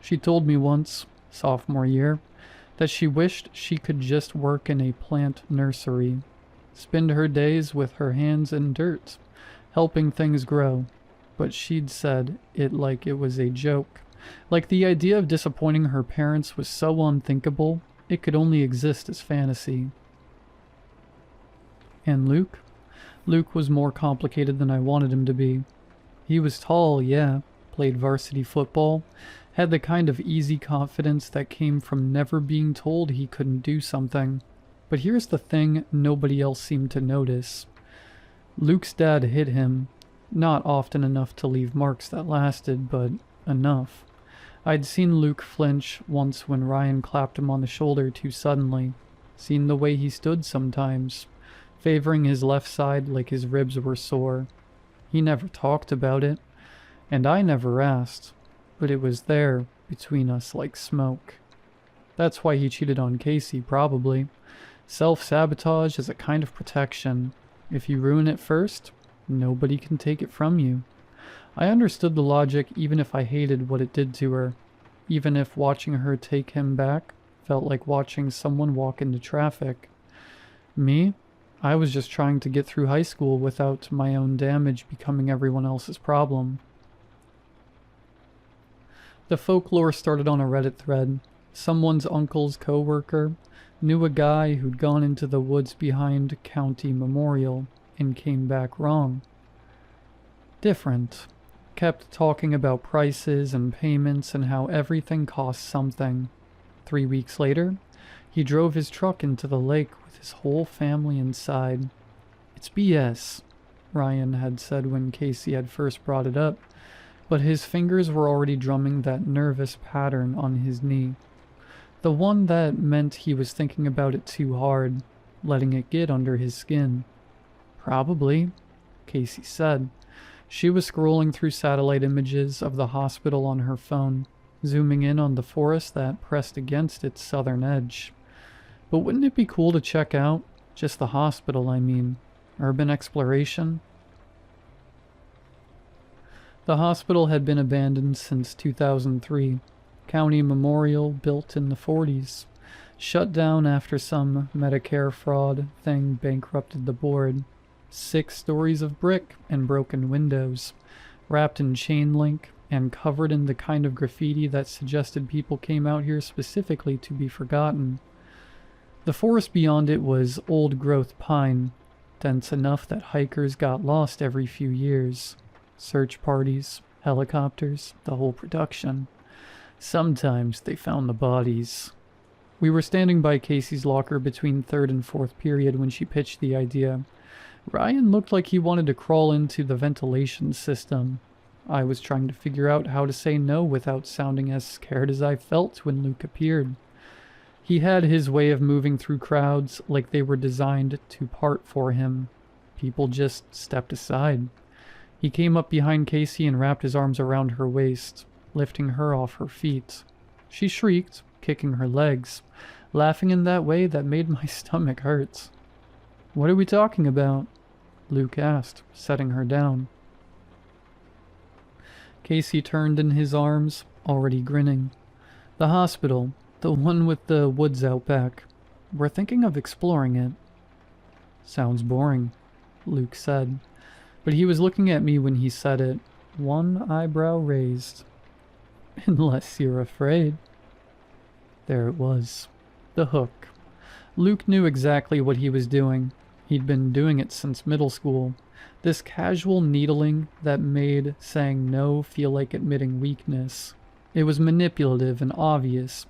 She told me once, sophomore year, that she wished she could just work in a plant nursery, spend her days with her hands in dirt, helping things grow. But she'd said it like it was a joke. Like the idea of disappointing her parents was so unthinkable, it could only exist as fantasy. And Luke? Luke was more complicated than I wanted him to be. He was tall, yeah, played varsity football, had the kind of easy confidence that came from never being told he couldn't do something. But here's the thing nobody else seemed to notice. Luke's dad hit him, not often enough to leave marks that lasted, but enough. I'd seen Luke flinch once when Ryan clapped him on the shoulder too suddenly, seen the way he stood sometimes, favoring his left side like his ribs were sore. He never talked about it, and I never asked, but it was there between us like smoke. That's why he cheated on Casey, probably. Self-sabotage is a kind of protection. If you ruin it first, nobody can take it from you. I understood the logic even if I hated what it did to her, even if watching her take him back felt like watching someone walk into traffic. Me? I was just trying to get through high school without my own damage becoming everyone else's problem. The folklore started on a Reddit thread. Someone's uncle's co-worker knew a guy who'd gone into the woods behind County Memorial and came back wrong. Different. Kept talking about prices and payments and how everything costs something. 3 weeks later, he drove his truck into the lake with his whole family inside. It's BS, Ryan had said when Casey had first brought it up, but his fingers were already drumming that nervous pattern on his knee. The one that meant he was thinking about it too hard, letting it get under his skin. Probably, Casey said. She was scrolling through satellite images of the hospital on her phone, zooming in on the forest that pressed against its southern edge. But wouldn't it be cool to check out? Just the hospital, I mean. Urban exploration? The hospital had been abandoned since 2003. County Memorial, built in the 40s. Shut down after some Medicare fraud thing bankrupted the board. 6 stories of brick and broken windows, wrapped in chain link and covered in the kind of graffiti that suggested people came out here specifically to be forgotten. The forest beyond it was old-growth pine, dense enough that hikers got lost every few years. Search parties, helicopters, the whole production. Sometimes they found the bodies. We were standing by Casey's locker between 3rd and 4th period when she pitched the idea. Ryan looked like he wanted to crawl into the ventilation system. I was trying to figure out how to say no without sounding as scared as I felt when Luke appeared. He had his way of moving through crowds like they were designed to part for him. People just stepped aside. He came up behind Casey and wrapped his arms around her waist, lifting her off her feet. She shrieked, kicking her legs, laughing in that way that made my stomach hurt. "What are we talking about?" Luke asked, setting her down. Casey turned in his arms, already grinning. "The hospital, the one with the woods out back. We're thinking of exploring it." "Sounds boring," Luke said, but he was looking at me when he said it, one eyebrow raised. "Unless you're afraid." There it was. The hook. Luke knew exactly what he was doing. He'd been doing it since middle school. This casual needling that made saying no feel like admitting weakness. It was manipulative and obvious,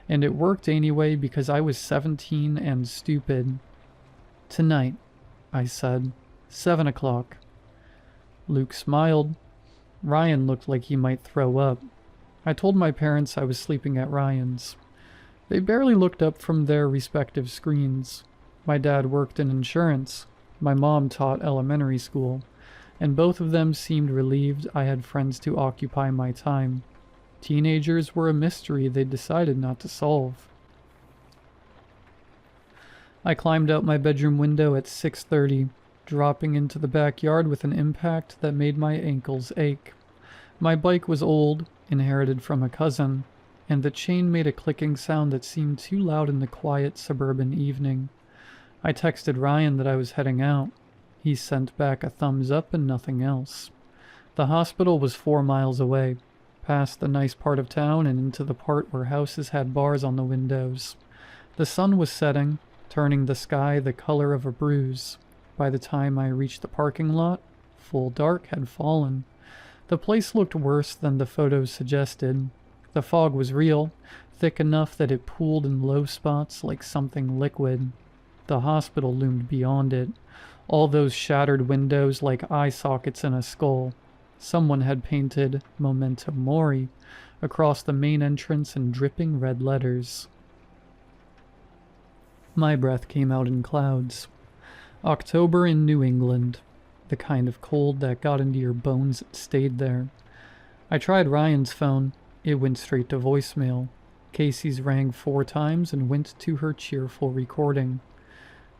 and it worked anyway because I was 17 and stupid. "Tonight," I said. 7 o'clock. Luke smiled. Ryan looked like he might throw up. I told my parents I was sleeping at Ryan's. They barely looked up from their respective screens. My dad worked in insurance. My mom taught elementary school, and both of them seemed relieved I had friends to occupy my time. Teenagers were a mystery they decided not to solve. I climbed out my bedroom window at 6:30, dropping into the backyard with an impact that made my ankles ache. My bike was old, inherited from a cousin, and the chain made a clicking sound that seemed too loud in the quiet suburban evening. I texted Ryan that I was heading out. He sent back a thumbs up and nothing else. The hospital was 4 miles away, past the nice part of town and into the part where houses had bars on the windows. The sun was setting, turning the sky the color of a bruise. By the time I reached the parking lot, full dark had fallen. The place looked worse than the photos suggested. The fog was real, thick enough that it pooled in low spots like something liquid. The hospital loomed beyond it, all those shattered windows like eye sockets in a skull. Someone had painted Memento Mori across the main entrance in dripping red letters. My breath came out in clouds. October in New England, the kind of cold that got into your bones and stayed there. I tried Ryan's phone. It went straight to voicemail. Casey's rang 4 times and went to her cheerful recording.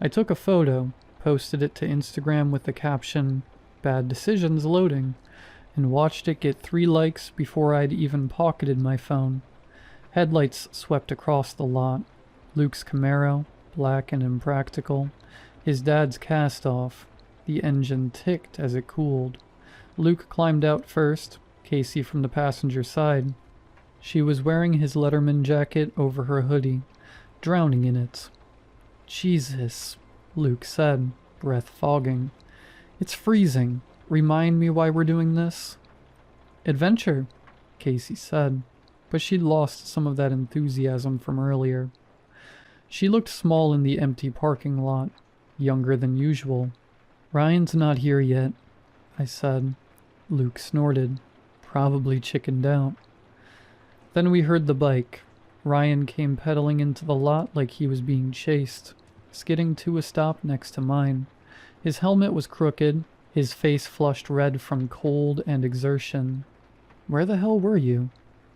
I took a photo, posted it to Instagram with the caption, "Bad decisions loading," and watched it get 3 likes before I'd even pocketed my phone. Headlights swept across the lot. Luke's Camaro, black and impractical. His dad's cast off. The engine ticked as it cooled. Luke climbed out first, Casey from the passenger side. She was wearing his Letterman jacket over her hoodie, drowning in it. "Jesus," Luke said, breath fogging. "It's freezing. Remind me why we're doing this?" "Adventure," Casey said, but she'd lost some of that enthusiasm from earlier. She looked small in the empty parking lot, younger than usual. "Ryan's not here yet," I said. Luke snorted, probably chickened out. Then we heard the bike. Ryan came pedaling into the lot like he was being chased, skidding to a stop next to mine. His helmet was crooked, his face flushed red from cold and exertion. "Where the hell were you?"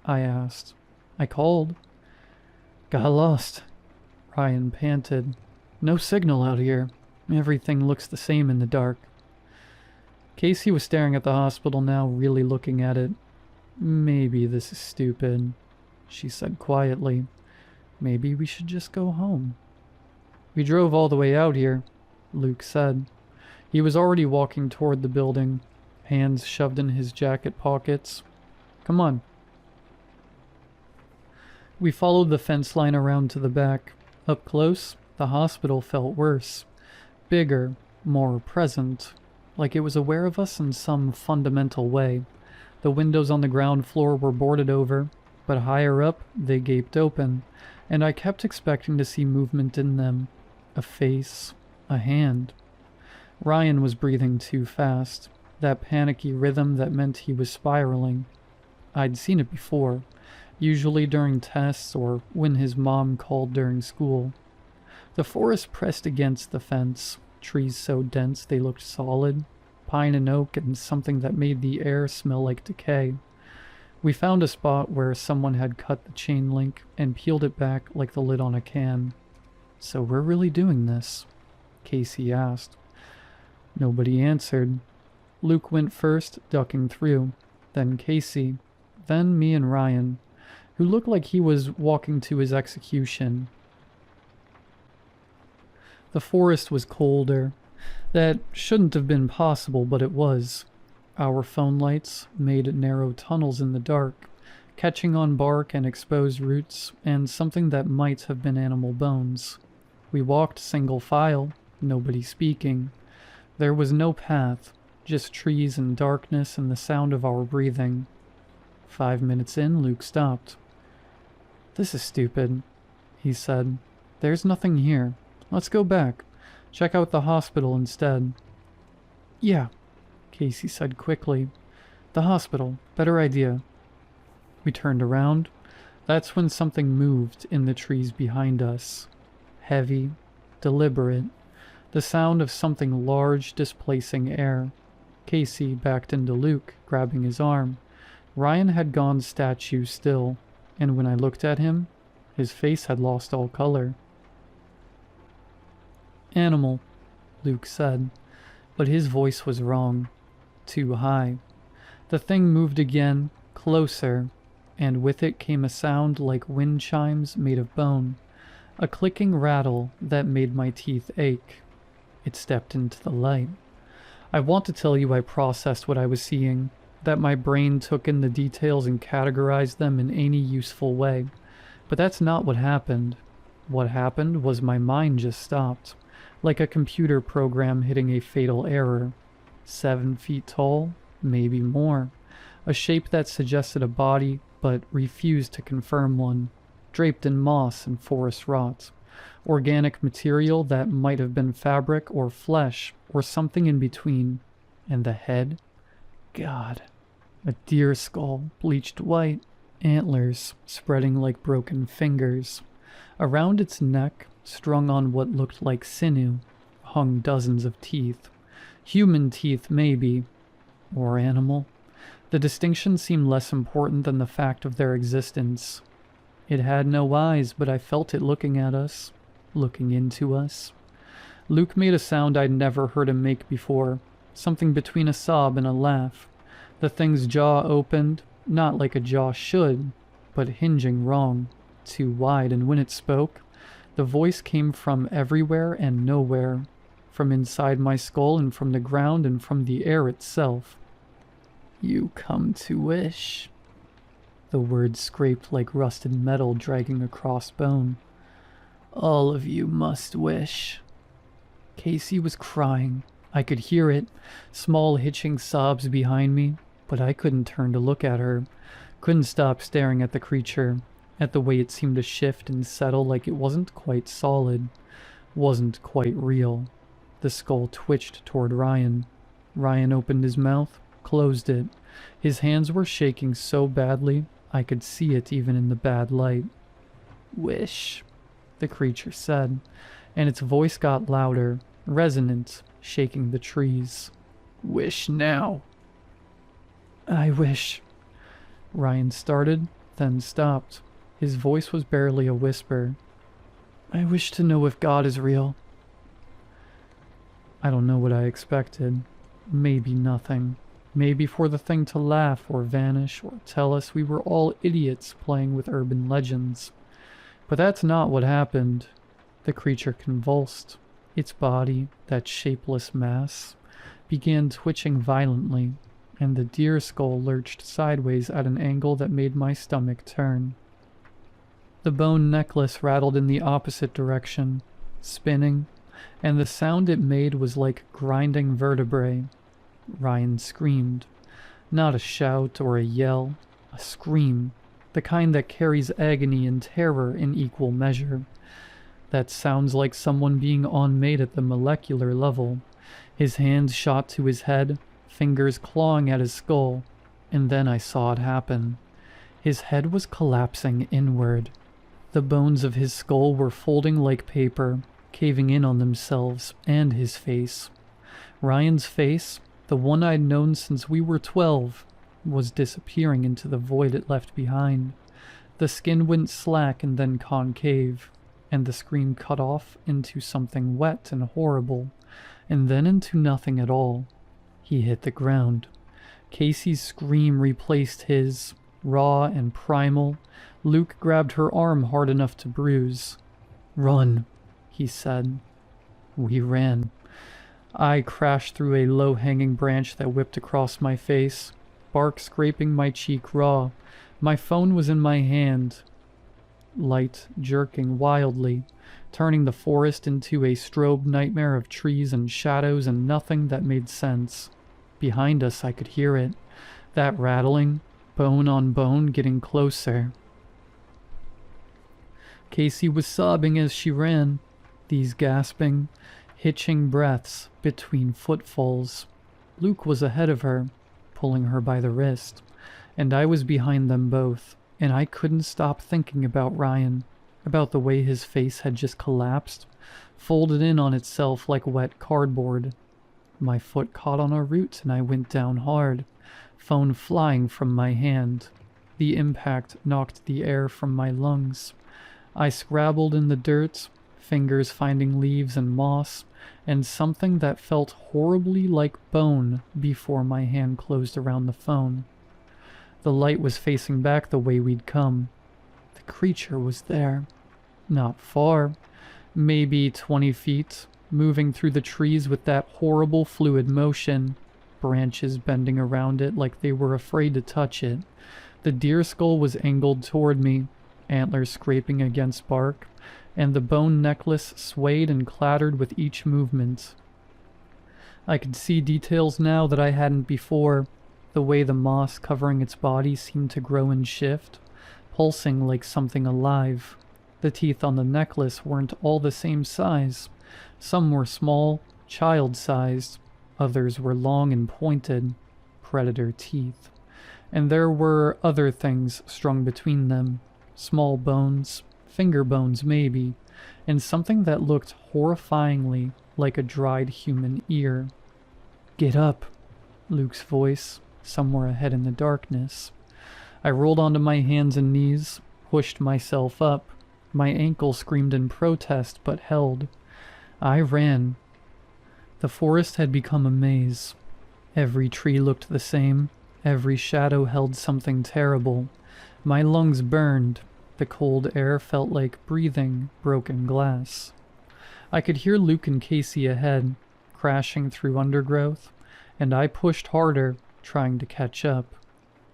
I asked. "I called." "Got lost," Ryan panted. "No signal out here. Everything looks the same in the dark." Casey was staring at the hospital now, really looking at it. "Maybe this is stupid," she said quietly. "Maybe we should just go home." "We drove all the way out here," Luke said. He was already walking toward the building, hands shoved in his jacket pockets. "Come on." We followed the fence line around to the back. Up close, the hospital felt worse. Bigger, more present, like it was aware of us in some fundamental way. The windows on the ground floor were boarded over, but higher up they gaped open, and I kept expecting to see movement in them. A face, a hand. Ryan was breathing too fast, that panicky rhythm that meant he was spiraling. I'd seen it before, usually during tests or when his mom called during school. The forest pressed against the fence, trees so dense they looked solid, pine and oak and something that made the air smell like decay. We found a spot where someone had cut the chain link and peeled it back like the lid on a can. "So we're really doing this?" Casey asked. Nobody answered. Luke went first, ducking through, then Casey, then me and Ryan, who looked like he was walking to his execution. The forest was colder. That shouldn't have been possible, but it was. Our phone lights made narrow tunnels in the dark, catching on bark and exposed roots and something that might have been animal bones. We walked single file, Nobody speaking. There was no path, just trees and darkness and the sound of our breathing. 5 minutes in, Luke stopped. "This is stupid," he said. "There's nothing here. Let's go back. Check out the hospital instead." "Yeah," Casey said quickly. "The hospital. Better idea." We turned around. That's when something moved in the trees behind us. Heavy, deliberate. The sound of something large displacing air. Casey backed into Luke, grabbing his arm. Ryan had gone statue still, and when I looked at him, his face had lost all color. "Animal," Luke said, but his voice was wrong. Too high. The thing moved again, closer, and with it came a sound like wind chimes made of bone, a clicking rattle that made my teeth ache. It stepped into the light. I want to tell you I processed what I was seeing, that my brain took in the details and categorized them in any useful way, but that's not what happened. What happened was my mind just stopped, like a computer program hitting a fatal error. 7 feet tall, maybe more. A shape that suggested a body, but refused to confirm one. Draped in moss and forest rot. Organic material that might have been fabric or flesh, or something in between. And the head? God. A deer skull, bleached white. Antlers, spreading like broken fingers. Around its neck, strung on what looked like sinew, hung dozens of teeth. Human teeth, maybe. Or animal. The distinction seemed less important than the fact of their existence. It had no eyes, but I felt it looking at us, looking into us. Luke made a sound I'd never heard him make before, something between a sob and a laugh. The thing's jaw opened, not like a jaw should, but hinging wrong, too wide, and when it spoke, the voice came from everywhere and nowhere, from inside my skull and from the ground and from the air itself. "You come to wish." The words scraped like rusted metal dragging across bone. "All of you must wish." Casey was crying. I could hear it, small hitching sobs behind me, but I couldn't turn to look at her. Couldn't stop staring at the creature, at the way it seemed to shift and settle like it wasn't quite solid, wasn't quite real. The skull twitched toward Ryan. Ryan opened his mouth, closed it. His hands were shaking so badly, I could see it even in the bad light. "Wish," the creature said, and its voice got louder, resonant, shaking the trees. "Wish now." "I wish..." Ryan started, then stopped. His voice was barely a whisper. "I wish to know if God is real." I don't know what I expected. Maybe nothing. Maybe for the thing to laugh or vanish or tell us we were all idiots playing with urban legends. But that's not what happened. The creature convulsed. Its body, that shapeless mass, began twitching violently, and the deer skull lurched sideways at an angle that made my stomach turn. The bone necklace rattled in the opposite direction, spinning, and the sound it made was like grinding vertebrae. Ryan screamed. Not a shout or a yell, a scream, the kind that carries agony and terror in equal measure. That sounds like someone being unmade at the molecular level. His hands shot to his head, fingers clawing at his skull, and then I saw it happen. His head was collapsing inward. The bones of his skull were folding like paper, caving in on themselves, and his face. Ryan's face, the one I'd known since we were 12, was disappearing into the void it left behind. The skin went slack and then concave, and the scream cut off into something wet and horrible, and then into nothing at all. He hit the ground. Casey's scream replaced his, raw and primal. Luke grabbed her arm hard enough to bruise. "Run," he said. We ran. I crashed through a low-hanging branch that whipped across my face, bark scraping my cheek raw. My phone was in my hand. light jerking wildly, turning the forest into a strobe nightmare of trees and shadows and nothing that made sense. Behind us, I could hear it, that rattling, bone on bone, getting closer. Casey was sobbing as she ran, these gasping, hitching breaths between footfalls. Luke was ahead of her, pulling her by the wrist, and I was behind them both, and I couldn't stop thinking about Ryan, about the way his face had just collapsed, folded in on itself like wet cardboard. My foot caught on a root and I went down hard, phone flying from my hand. The impact knocked the air from my lungs. I scrabbled in the dirt, fingers finding leaves and moss, and something that felt horribly like bone before my hand closed around the phone. The light was facing back the way we'd come. The creature was there. Not far, maybe 20 feet, moving through the trees with that horrible fluid motion, branches bending around it like they were afraid to touch it. The deer skull was angled toward me, antlers scraping against bark, and the bone necklace swayed and clattered with each movement. I could see details now that I hadn't before, the way the moss covering its body seemed to grow and shift, pulsing like something alive. The teeth on the necklace weren't all the same size. Some were small, child-sized, others were long and pointed, predator teeth. And there were other things strung between them, small bones, finger bones maybe, and something that looked horrifyingly like a dried human ear. "Get up," Luke's voice, somewhere ahead in the darkness. I rolled onto my hands and knees, pushed myself up. My ankle screamed in protest, but held. I ran. The forest had become a maze. Every tree looked the same. Every shadow held something terrible. My lungs burned. The cold air felt like breathing broken glass. I could hear Luke and Casey ahead, crashing through undergrowth, and I pushed harder, trying to catch up.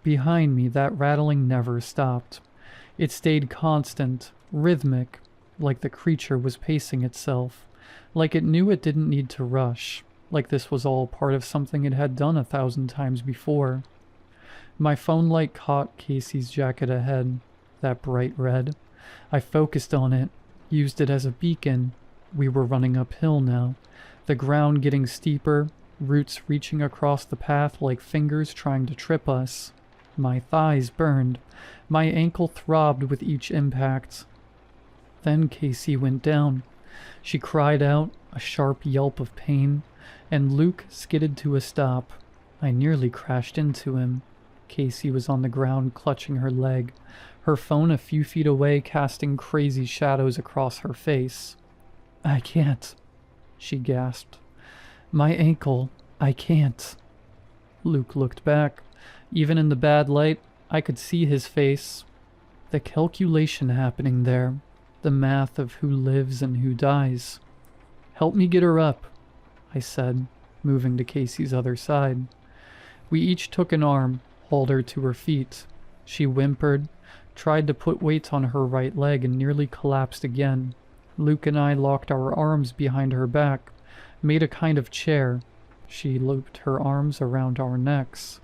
Behind me, that rattling never stopped. It stayed constant, rhythmic, like the creature was pacing itself, like it knew it didn't need to rush, like this was all part of something it had done 1,000 times before. My phone light caught Casey's jacket ahead, that bright red. I focused on it, used it as a beacon. We were running uphill now, the ground getting steeper, roots reaching across the path like fingers trying to trip us. My thighs burned. My ankle throbbed with each impact. Then Casey went down. She cried out, a sharp yelp of pain, and Luke skidded to a stop. I nearly crashed into him. Casey was on the ground clutching her leg, her phone a few feet away casting crazy shadows across her face. "I can't," she gasped. "My ankle, I can't." Luke looked back. Even in the bad light, I could see his face. The calculation happening there, the math of who lives and who dies. "Help me get her up," I said, moving to Casey's other side. We each took an arm, hauled her to her feet. She whimpered, tried to put weight on her right leg and nearly collapsed again. Luke and I locked our arms behind her back, made a kind of chair. She looped her arms around our necks.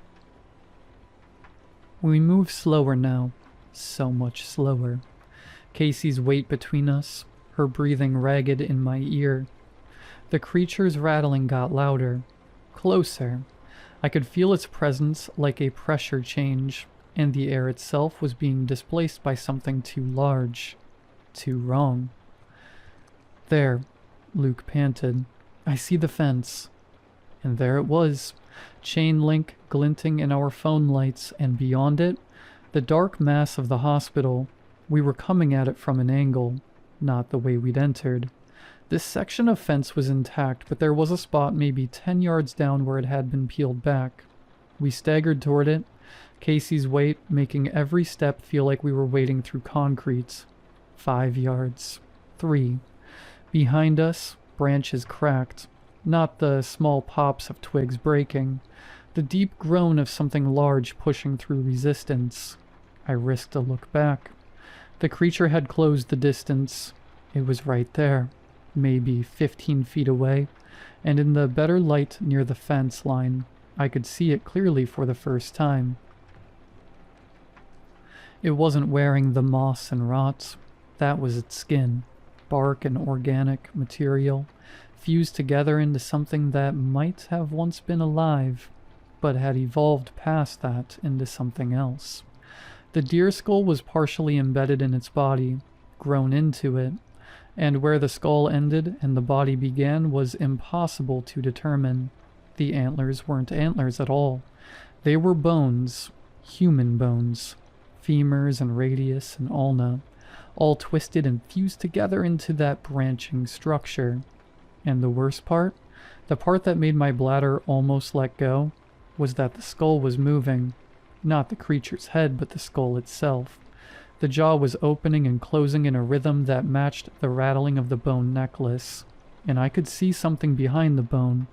We moved slower now, so much slower. Casey's weight between us, her breathing ragged in my ear. The creature's rattling got louder, closer. I could feel its presence like a pressure change, and the air itself was being displaced by something too large, too wrong. "There," Luke panted. "I see the fence." And there it was, chain link glinting in our phone lights, and beyond it, the dark mass of the hospital. We were coming at it from an angle, not the way we'd entered. This section of fence was intact, but there was a spot maybe 10 yards down where it had been peeled back. We staggered toward it, Casey's weight making every step feel like we were wading through concrete. 5 yards. 3. Behind us, branches cracked. Not the small pops of twigs breaking. The deep groan of something large pushing through resistance. I risked a look back. The creature had closed the distance. It was right there, maybe 15 feet away, and in the better light near the fence line, I could see it clearly for the first time. It wasn't wearing the moss and rot. That was its skin, bark and organic material, fused together into something that might have once been alive, but had evolved past that into something else. The deer skull was partially embedded in its body, grown into it, and where the skull ended and the body began was impossible to determine. The antlers weren't antlers at all. They were bones, human bones, femurs and radius and ulna, all twisted and fused together into that branching structure. And the worst part, the part that made my bladder almost let go, was that the skull was moving. Not the creature's head, but the skull itself. The jaw was opening and closing in a rhythm that matched the rattling of the bone necklace, and I could see something behind the bone,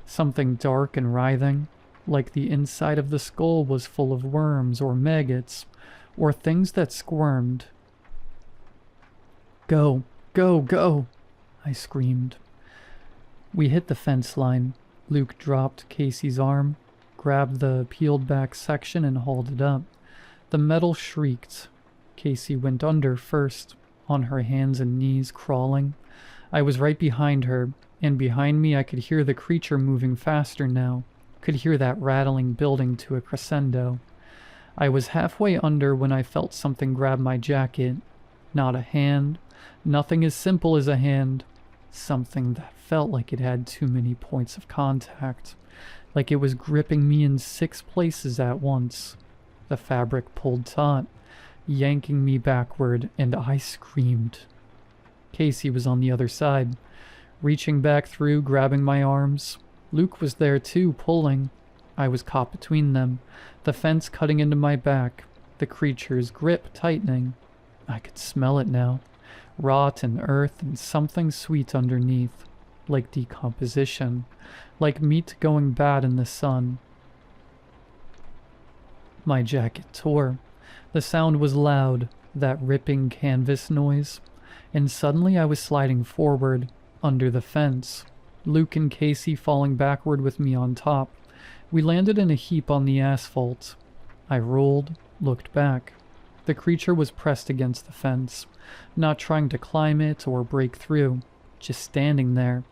something dark and writhing, like the inside of the skull was full of worms or maggots, or things that squirmed. "Go, go, go!" I screamed. We hit the fence line. Luke dropped Casey's arm, grabbed the peeled back section and hauled it up. The metal shrieked. Casey went under first, on her hands and knees, crawling. I was right behind her, and behind me I could hear the creature moving faster now, could hear that rattling building to a crescendo. I was halfway under when I felt something grab my jacket. Not a hand, nothing as simple as a hand. Something that felt like it had too many points of contact, like it was gripping me in 6 places at once. The fabric pulled taut, yanking me backward, and I screamed. Casey was on the other side, reaching back through, grabbing my arms. Luke was there too, pulling. I was caught between them, the fence cutting into my back, the creature's grip tightening. I could smell it now, rot and earth and something sweet underneath, like decomposition, like meat going bad in the sun. My jacket tore. The sound was loud, that ripping canvas noise, and suddenly I was sliding forward, under the fence, Luke and Casey falling backward with me on top. We landed in a heap on the asphalt. I rolled, looked back. The creature was pressed against the fence, not trying to climb it or break through, just standing there,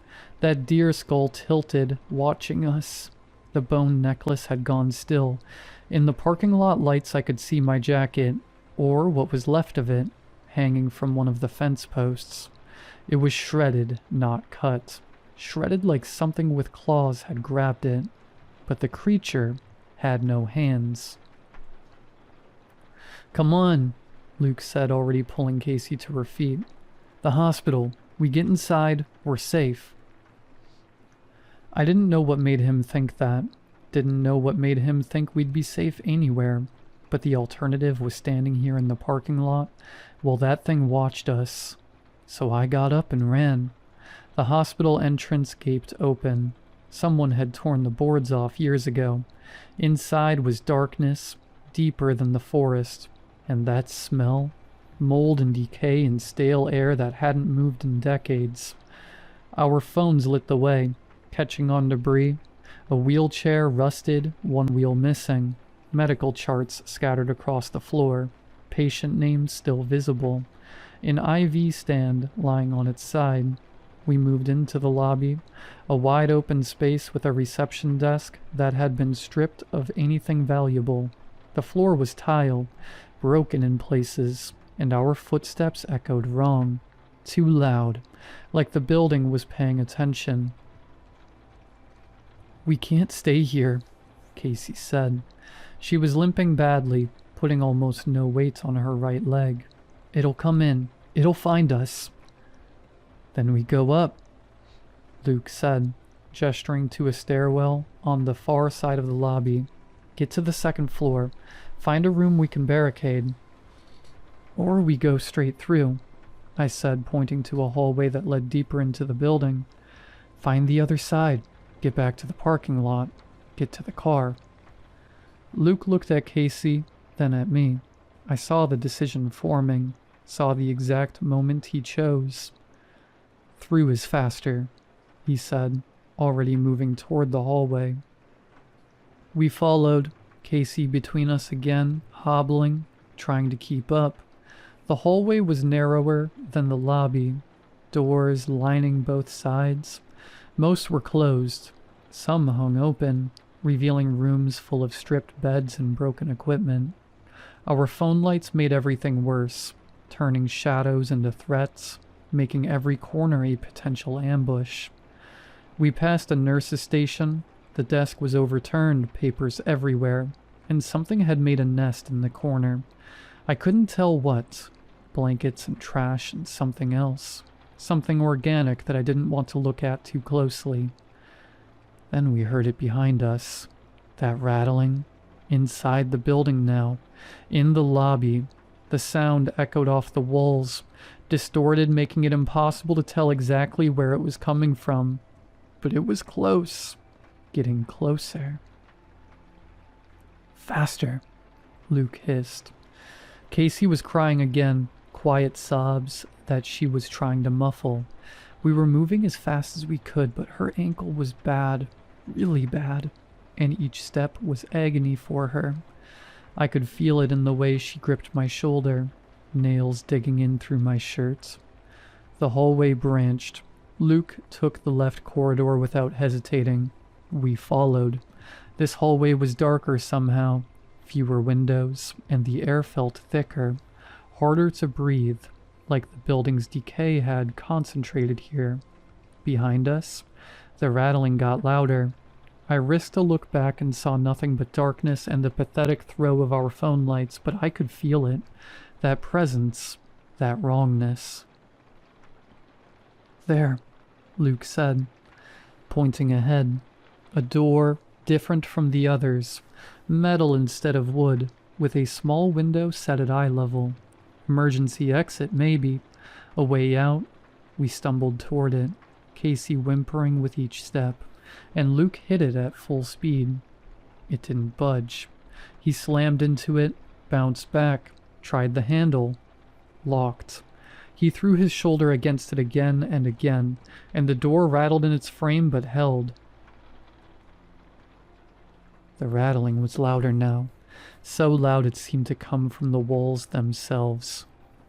that deer skull tilted, watching us. The bone necklace had gone still. In the parking lot lights I could see my jacket, or what was left of it, hanging from one of the fence posts. It was shredded, not cut. Shredded like something with claws had grabbed it. But the creature had no hands. "Come on," Luke said, already pulling Casey to her feet. "The hospital. We get inside, we're safe." I didn't know what made him think that. Didn't know what made him think we'd be safe anywhere. But the alternative was standing here in the parking lot while that thing watched us. So I got up and ran. The hospital entrance gaped open. Someone had torn the boards off years ago. Inside was darkness, deeper than the forest. And that smell, mold and decay and stale air that hadn't moved in decades. Our phones lit the way, catching on debris. A wheelchair rusted, one wheel missing. Medical charts scattered across the floor. Patient names still visible. An IV stand lying on its side. We moved into the lobby, a wide open space with a reception desk that had been stripped of anything valuable. The floor was tile, broken in places, and our footsteps echoed wrong, too loud, like the building was paying attention. "We can't stay here," Casey said. She was limping badly, putting almost no weight on her right leg. "It'll come in. It'll find us." "Then we go up," Luke said, gesturing to a stairwell on the far side of the lobby. "Get to the 2nd floor. Find a room we can barricade." "Or we go straight through," I said, pointing to a hallway that led deeper into the building. "Find the other side. Get back to the parking lot. Get to the car." Luke looked at Casey, then at me. I saw the decision forming. saw the exact moment he chose. "Through is faster," he said, already moving toward the hallway. We followed, Casey between us again, hobbling, trying to keep up. The hallway was narrower than the lobby, doors lining both sides. Most were closed, some hung open, revealing rooms full of stripped beds and broken equipment. Our phone lights made everything worse, turning shadows into threats, making every corner a potential ambush. We passed a nurse's station. The desk was overturned, papers everywhere, and something had made a nest in the corner. I couldn't tell what. Blankets and trash and something else. Something organic that I didn't want to look at too closely. Then we heard it behind us. That rattling. Inside the building now. In the lobby. The sound echoed off the walls, distorted, making it impossible to tell exactly where it was coming from. But it was close. Getting closer. "Faster," Luke hissed. Casey was crying again, quiet sobs that she was trying to muffle. We were moving as fast as we could, but her ankle was bad, really bad, and each step was agony for her. I could feel it in the way she gripped my shoulder, nails digging in through my shirt. The hallway branched. Luke took the left corridor without hesitating. We followed. This hallway was darker somehow, fewer windows, and the air felt thicker, harder to breathe, like the building's decay had concentrated here. Behind us, the rattling got louder. I risked a look back and saw nothing but darkness and the pathetic throw of our phone lights, but I could feel it. That presence, that wrongness. "There," Luke said, pointing ahead. A door, different from the others, metal instead of wood, with a small window set at eye level. Emergency exit, maybe. A way out. We stumbled toward it, Casey whimpering with each step, and Luke hit it at full speed. It didn't budge. He slammed into it, bounced back, tried the handle. Locked. He threw his shoulder against it again and again, and the door rattled in its frame but held. The rattling was louder now, so loud it seemed to come from the walls themselves.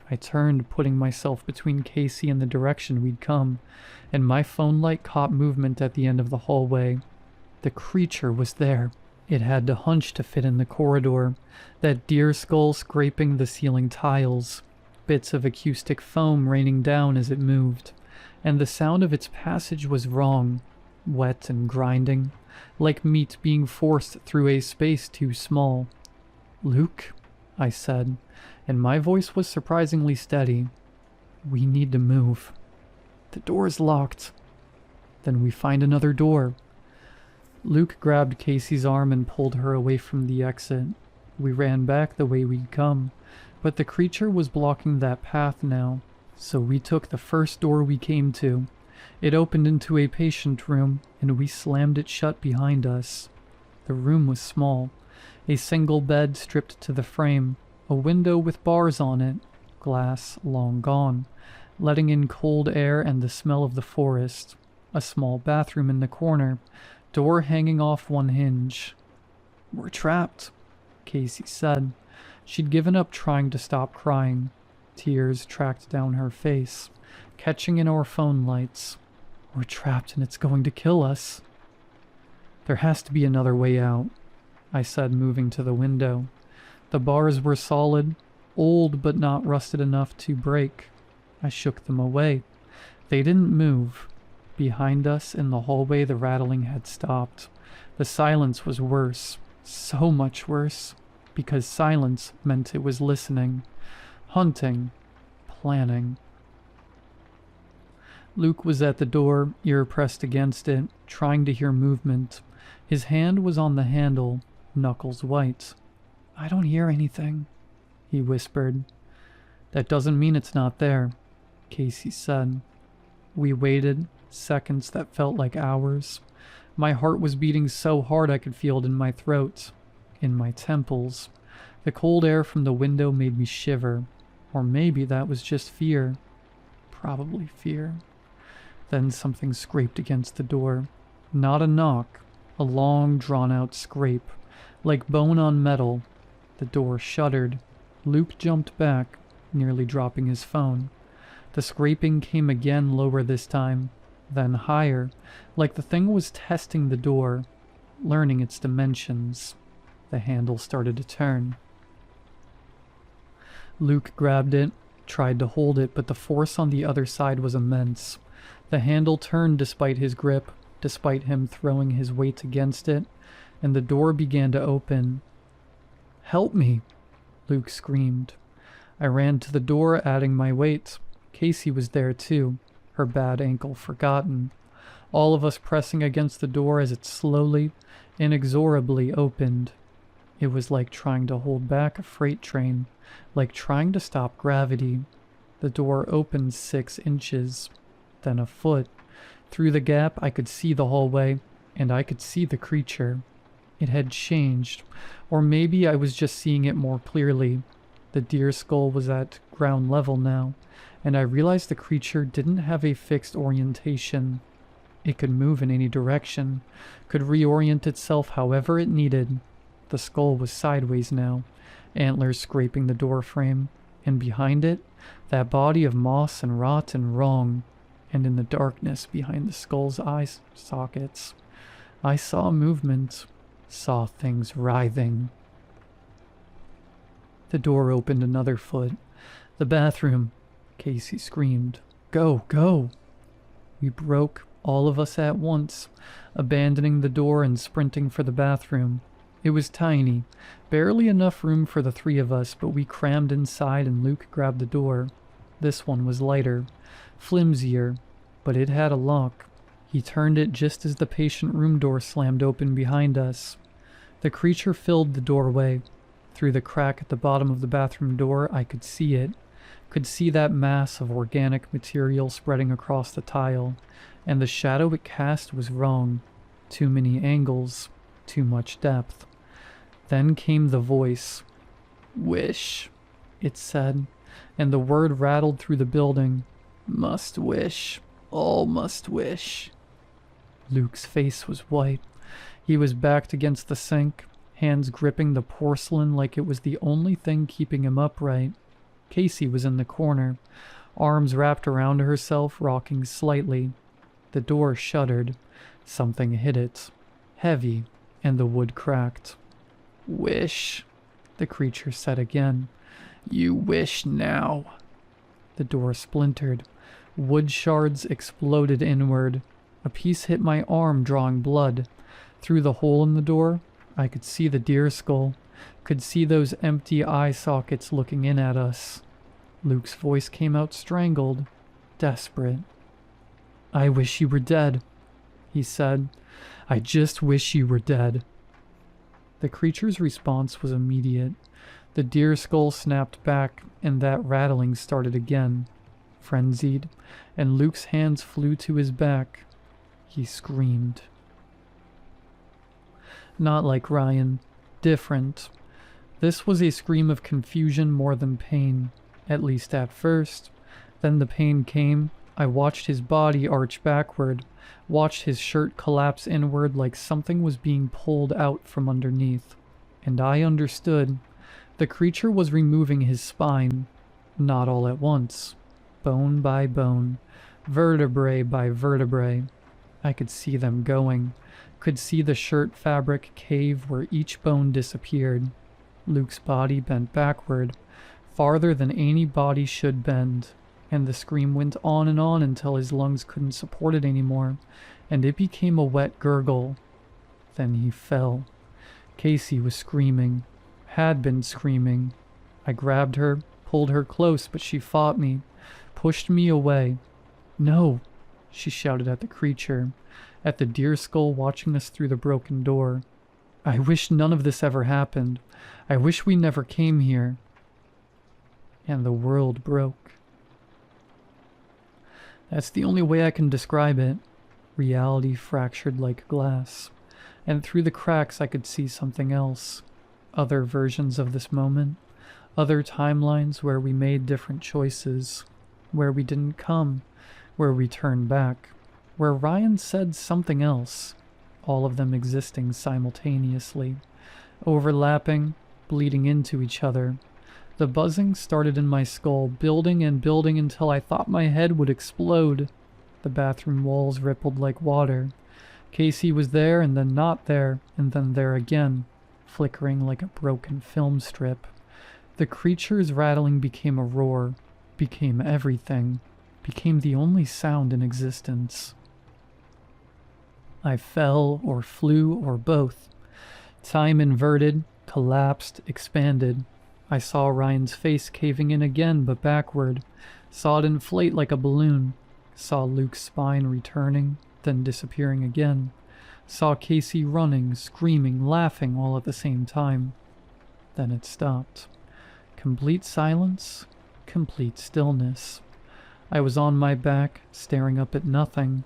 I turned, putting myself between Casey and the direction we'd come, and my phone light caught movement at the end of the hallway. The creature was there. It had to hunch to fit in the corridor, that deer skull scraping the ceiling tiles, bits of acoustic foam raining down as it moved, and the sound of its passage was wrong, wet and grinding, like meat being forced through a space too small. "Luke," I said, and my voice was surprisingly steady. "We need to move. The door's locked." "Then we find another door." Luke grabbed Casey's arm and pulled her away from the exit. We ran back the way we'd come, but the creature was blocking that path now, so we took the first door we came to. It opened into a patient room, and we slammed it shut behind us. The room was small. A single bed stripped to the frame, a window with bars on it, glass long gone, letting in cold air and the smell of the forest, a small bathroom in the corner, door hanging off one hinge. "We're trapped," Casey said. She'd given up trying to stop crying. Tears tracked down her face, catching in our phone lights. "We're trapped and it's going to kill us." "There has to be another way out," I said, moving to the window. The bars were solid, old but not rusted enough to break. I shook them away. They didn't move. Behind us in the hallway the rattling had stopped. The silence was worse, so much worse, because silence meant it was listening, hunting, planning. Luke was at the door, ear pressed against it, trying to hear movement. His hand was on the handle, knuckles white. "I don't hear anything," he whispered. "That doesn't mean it's not there," Casey said. We waited, seconds that felt like hours. My heart was beating so hard I could feel it in my throat, in my temples. The cold air from the window made me shiver. Or maybe that was just fear. Probably fear. Then something scraped against the door. Not a knock, a long, drawn-out scrape, like bone on metal. The door shuddered. Luke jumped back, nearly dropping his phone. The scraping came again, lower this time, then higher, like the thing was testing the door, learning its dimensions. The handle started to turn. Luke grabbed it, tried to hold it, but the force on the other side was immense. The handle turned despite his grip, despite him throwing his weight against it, and the door began to open. "Help me!" Luke screamed. I ran to the door, adding my weight. Casey was there too, her bad ankle forgotten. All of us pressing against the door as it slowly, inexorably opened. It was like trying to hold back a freight train, like trying to stop gravity. The door opened 6 inches, then a foot. Through the gap I could see the hallway, and I could see the creature. It had changed, or maybe I was just seeing it more clearly. The deer skull was at ground level now, and I realized the creature didn't have a fixed orientation. It could move in any direction, could reorient itself however it needed. The skull was sideways now, antlers scraping the door frame, and behind it, that body of moss and rot and wrong. And in the darkness behind the skull's eye sockets, I saw movement, saw things writhing. The door opened another foot. "The bathroom!" Casey screamed. "Go, go!" We broke, all of us at once, abandoning the door and sprinting for the bathroom. It was tiny, barely enough room for the 3 of us, but we crammed inside and Luke grabbed the door. This one was lighter, flimsier, but it had a lock. He turned it just as the patient room door slammed open behind us. The creature filled the doorway. Through the crack at the bottom of the bathroom door, I could see it. Could see that mass of organic material spreading across the tile, and the shadow it cast was wrong. Too many angles, too much depth. Then came the voice. "Wish," it said, and the word rattled through the building. "Must wish. All must wish." Luke's face was white. He was backed against the sink, hands gripping the porcelain like it was the only thing keeping him upright. Casey was in the corner, arms wrapped around herself, rocking slightly. The door shuddered. Something hit it. Heavy, and the wood cracked. "Wish," the creature said again. "You wish now." The door splintered. Wood shards exploded inward. A piece hit my arm, drawing blood. Through the hole in the door, I could see the deer skull, could see those empty eye sockets looking in at us. Luke's voice came out strangled, desperate. "I wish you were dead," he said. "I just wish you were dead." The creature's response was immediate. The deer skull snapped back, and that rattling started again, frenzied, and Luke's hands flew to his back. He screamed. Not like Ryan. Different. This was a scream of confusion more than pain, at least at first. Then the pain came. I watched his body arch backward, watched his shirt collapse inward like something was being pulled out from underneath. And I understood. The creature was removing his spine, not all at once, bone by bone, vertebrae by vertebrae. I could see them going, could see the shirt fabric cave where each bone disappeared. Luke's body bent backward, farther than any body should bend, and the scream went on until his lungs couldn't support it anymore, and it became a wet gurgle. Then he fell. Casey was screaming, had been screaming. I grabbed her, pulled her close, but she fought me, pushed me away. "No," she shouted at the creature, at the deer skull watching us through the broken door. "I wish none of this ever happened. I wish we never came here." And the world broke. That's the only way I can describe it. Reality fractured like glass, and through the cracks I could see something else. Other versions of this moment. Other timelines where we made different choices, where we didn't come, where we turned back, where Ryan said something else, all of them existing simultaneously, overlapping, bleeding into each other. The buzzing started in my skull, building and building until I thought my head would explode. The bathroom walls rippled like water. Casey was there and then not there, and then there again, flickering like a broken film strip. The creature's rattling became a roar, became everything, became the only sound in existence. I fell or flew or both. Time inverted, collapsed, expanded. I saw Ryan's face caving in again, but backward. Saw it inflate like a balloon. Saw Luke's spine returning, then disappearing again. Saw Casey running, screaming, laughing all at the same time. Then it stopped. Complete silence, complete stillness. I was on my back, staring up at nothing.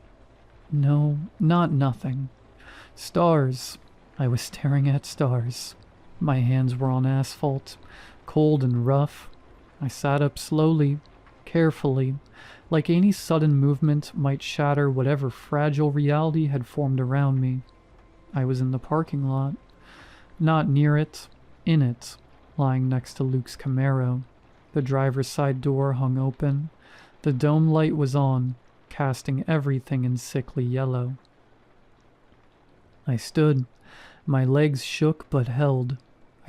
No, not nothing. Stars. I was staring at stars. My hands were on asphalt, cold and rough. I sat up slowly, carefully, like any sudden movement might shatter whatever fragile reality had formed around me. I was in the parking lot. Not near it, in it, lying next to Luke's Camaro. The driver's side door hung open. The dome light was on, casting everything in sickly yellow. I stood. My legs shook but held.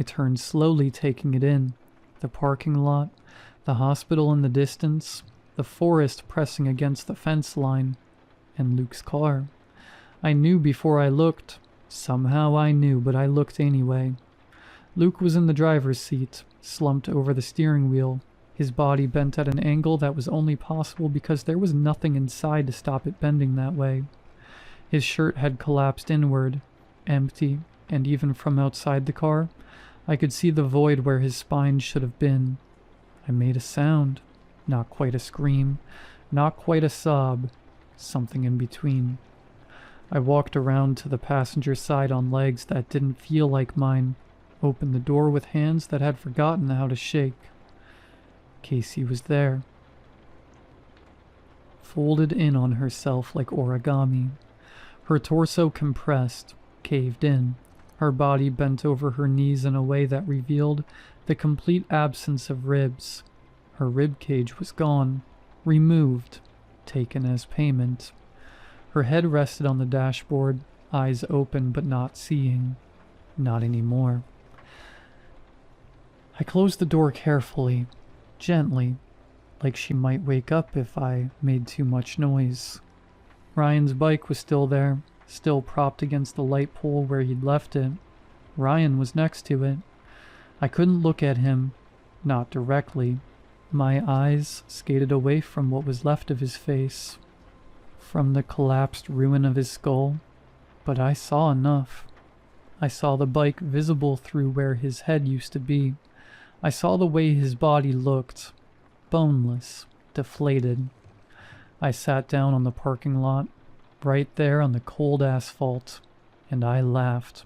I turned slowly, taking it in. The parking lot, the hospital in the distance, the forest pressing against the fence line, and Luke's car. I knew before I looked. Somehow I knew, but I looked anyway. Luke was in the driver's seat, slumped over the steering wheel, his body bent at an angle that was only possible because there was nothing inside to stop it bending that way. His shirt had collapsed inward, empty, and even from outside the car, I could see the void where his spine should have been. I made a sound, not quite a scream, not quite a sob, something in between. I walked around to the passenger side on legs that didn't feel like mine, opened the door with hands that had forgotten how to shake. Casey was there, folded in on herself like origami. Her torso compressed, caved in, her body bent over her knees in a way that revealed the complete absence of ribs. Her rib cage was gone, removed, taken as payment. Her head rested on the dashboard, eyes open but not seeing. Not anymore. I closed the door carefully, gently, like she might wake up if I made too much noise. Ryan's bike was still there, still propped against the light pole where he'd left it. Ryan was next to it. I couldn't look at him, not directly. My eyes skated away from what was left of his face, from the collapsed ruin of his skull, but I saw enough. I saw the bike visible through where his head used to be. I saw the way his body looked, boneless, deflated. I sat down on the parking lot, right there on the cold asphalt, and I laughed.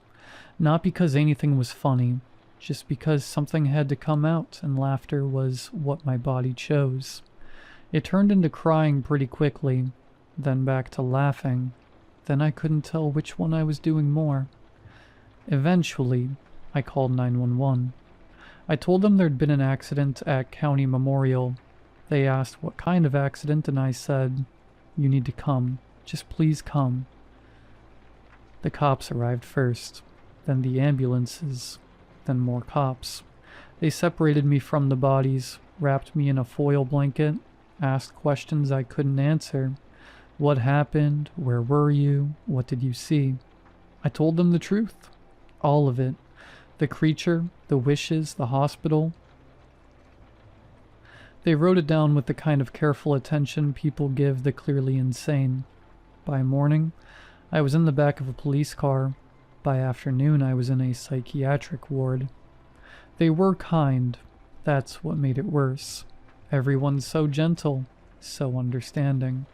Not because anything was funny, just because something had to come out, and laughter was what my body chose. It turned into crying pretty quickly, then back to laughing. Then I couldn't tell which one I was doing more. Eventually, I called 911. I told them there'd been an accident at County Memorial. They asked what kind of accident, and I said, "You need to come. Just please come." The cops arrived first, then the ambulances, then more cops. They separated me from the bodies, wrapped me in a foil blanket, asked questions I couldn't answer. What happened? Where were you? What did you see? I told them the truth. All of it. The creature, the wishes, the hospital. They wrote it down with the kind of careful attention people give the clearly insane. By morning, I was in the back of a police car. By afternoon, I was in a psychiatric ward. They were kind. That's what made it worse. Everyone so gentle, so understanding.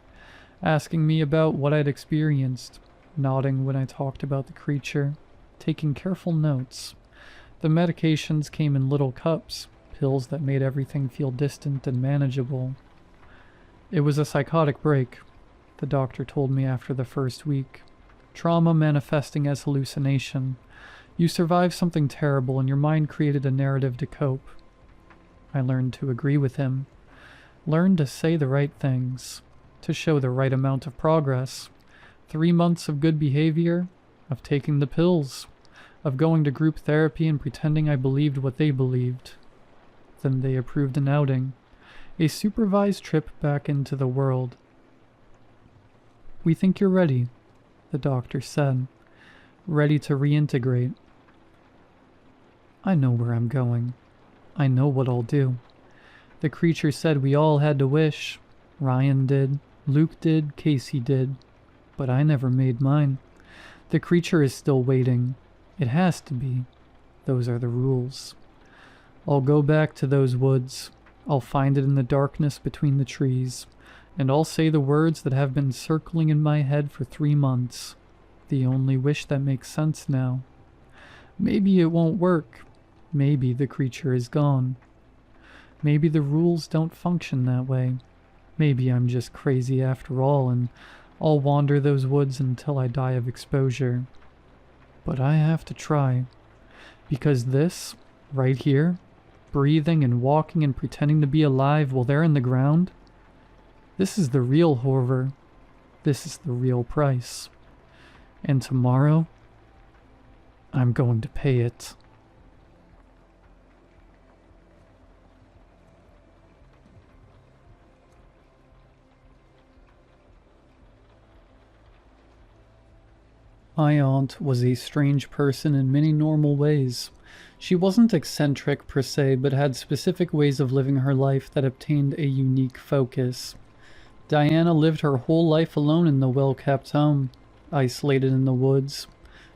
Asking me about what I'd experienced, nodding when I talked about the creature, taking careful notes. The medications came in little cups, pills that made everything feel distant and manageable. It was a psychotic break, the doctor told me after the first week. Trauma manifesting as hallucination. You survived something terrible and your mind created a narrative to cope. I learned to agree with him. Learned to say the right things. To show the right amount of progress. 3 months of good behavior. Of taking the pills. Of going to group therapy and pretending I believed what they believed. Then they approved an outing. A supervised trip back into the world. "We think you're ready," the doctor said. "Ready to reintegrate." I know where I'm going. I know what I'll do. The creature said we all had to wish. Ryan did, Luke did, Casey did. But I never made mine. The creature is still waiting. It has to be. Those are the rules. I'll go back to those woods. I'll find it in the darkness between the trees. And I'll say the words that have been circling in my head for 3 months. The only wish that makes sense now. Maybe it won't work. Maybe the creature is gone. Maybe the rules don't function that way. Maybe I'm just crazy after all, and I'll wander those woods until I die of exposure. But I have to try. Because this, right here, breathing and walking and pretending to be alive while they're in the ground, this is the real horror. This is the real price. And tomorrow, I'm going to pay it. My aunt was a strange person in many normal ways. She wasn't eccentric per se, but had specific ways of living her life that obtained a unique focus. Diana lived her whole life alone in the well-kept home, isolated in the woods,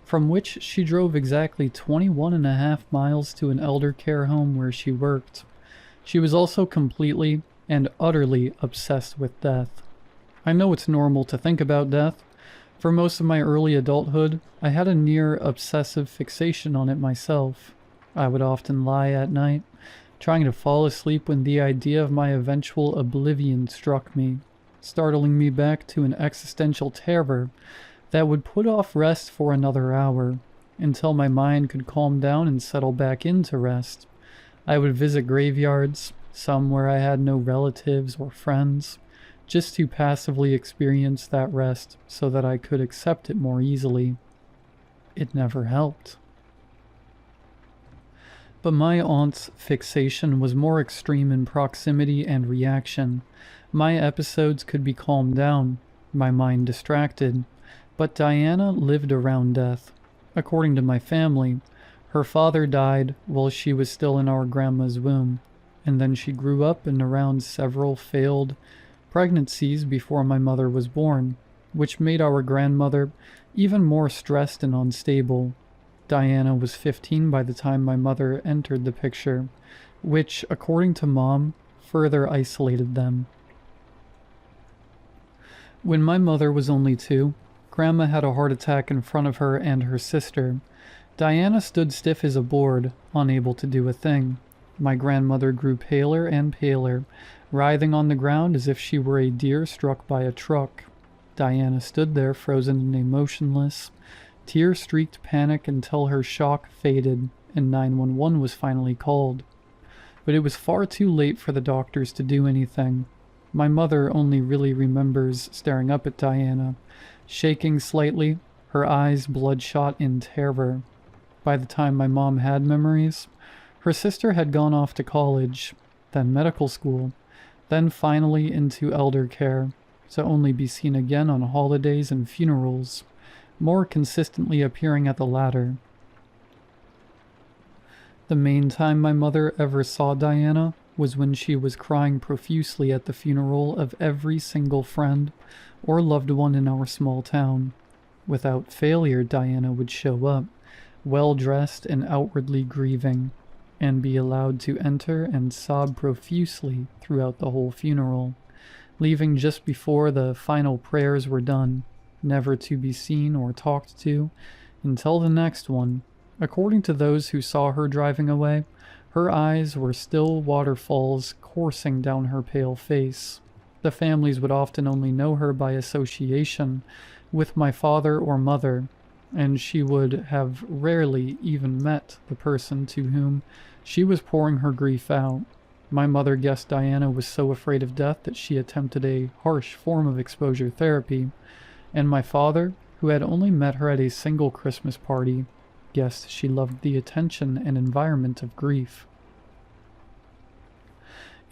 from which she drove exactly 21.5 miles to an elder care home where she worked. She was also completely and utterly obsessed with death. I know it's normal to think about death. For most of my early adulthood, I had a near obsessive fixation on it myself. I would often lie at night, trying to fall asleep when the idea of my eventual oblivion struck me, startling me back to an existential terror that would put off rest for another hour, until my mind could calm down and settle back into rest. I would visit graveyards, some where I had no relatives or friends, just to passively experience that rest so that I could accept it more easily. It never helped. But my aunt's fixation was more extreme in proximity and reaction. My episodes could be calmed down, my mind distracted, but Diana lived around death. According to my family, her father died while she was still in our grandma's womb, and then she grew up and around several failed pregnancies before my mother was born, which made our grandmother even more stressed and unstable. Diana was 15 by the time my mother entered the picture, which, according to Mom, further isolated them. When my mother was only 2, Grandma had a heart attack in front of her and her sister. Diana stood stiff as a board, unable to do a thing. My grandmother grew paler and paler, writhing on the ground as if she were a deer struck by a truck. Diana stood there frozen in a motionless, tear-streaked panic until her shock faded and 911 was finally called. But it was far too late for the doctors to do anything. My mother only really remembers staring up at Diana, shaking slightly, her eyes bloodshot in terror. By the time my mom had memories, her sister had gone off to college, then medical school, then finally into elder care, to only be seen again on holidays and funerals, more consistently appearing at the latter. The main time my mother ever saw Diana was when she was crying profusely at the funeral of every single friend or loved one in our small town. Without failure, Diana would show up, well-dressed and outwardly grieving, and be allowed to enter and sob profusely throughout the whole funeral, leaving just before the final prayers were done, never to be seen or talked to until the next one. According to those who saw her driving away, Her eyes were still waterfalls coursing down her pale face. The families would often only know her by association with my father or mother, and she would have rarely even met the person to whom she was pouring her grief out. My mother guessed Diana was so afraid of death that she attempted a harsh form of exposure therapy, and my father, who had only met her at a single Christmas party, guessed she loved the attention and environment of grief.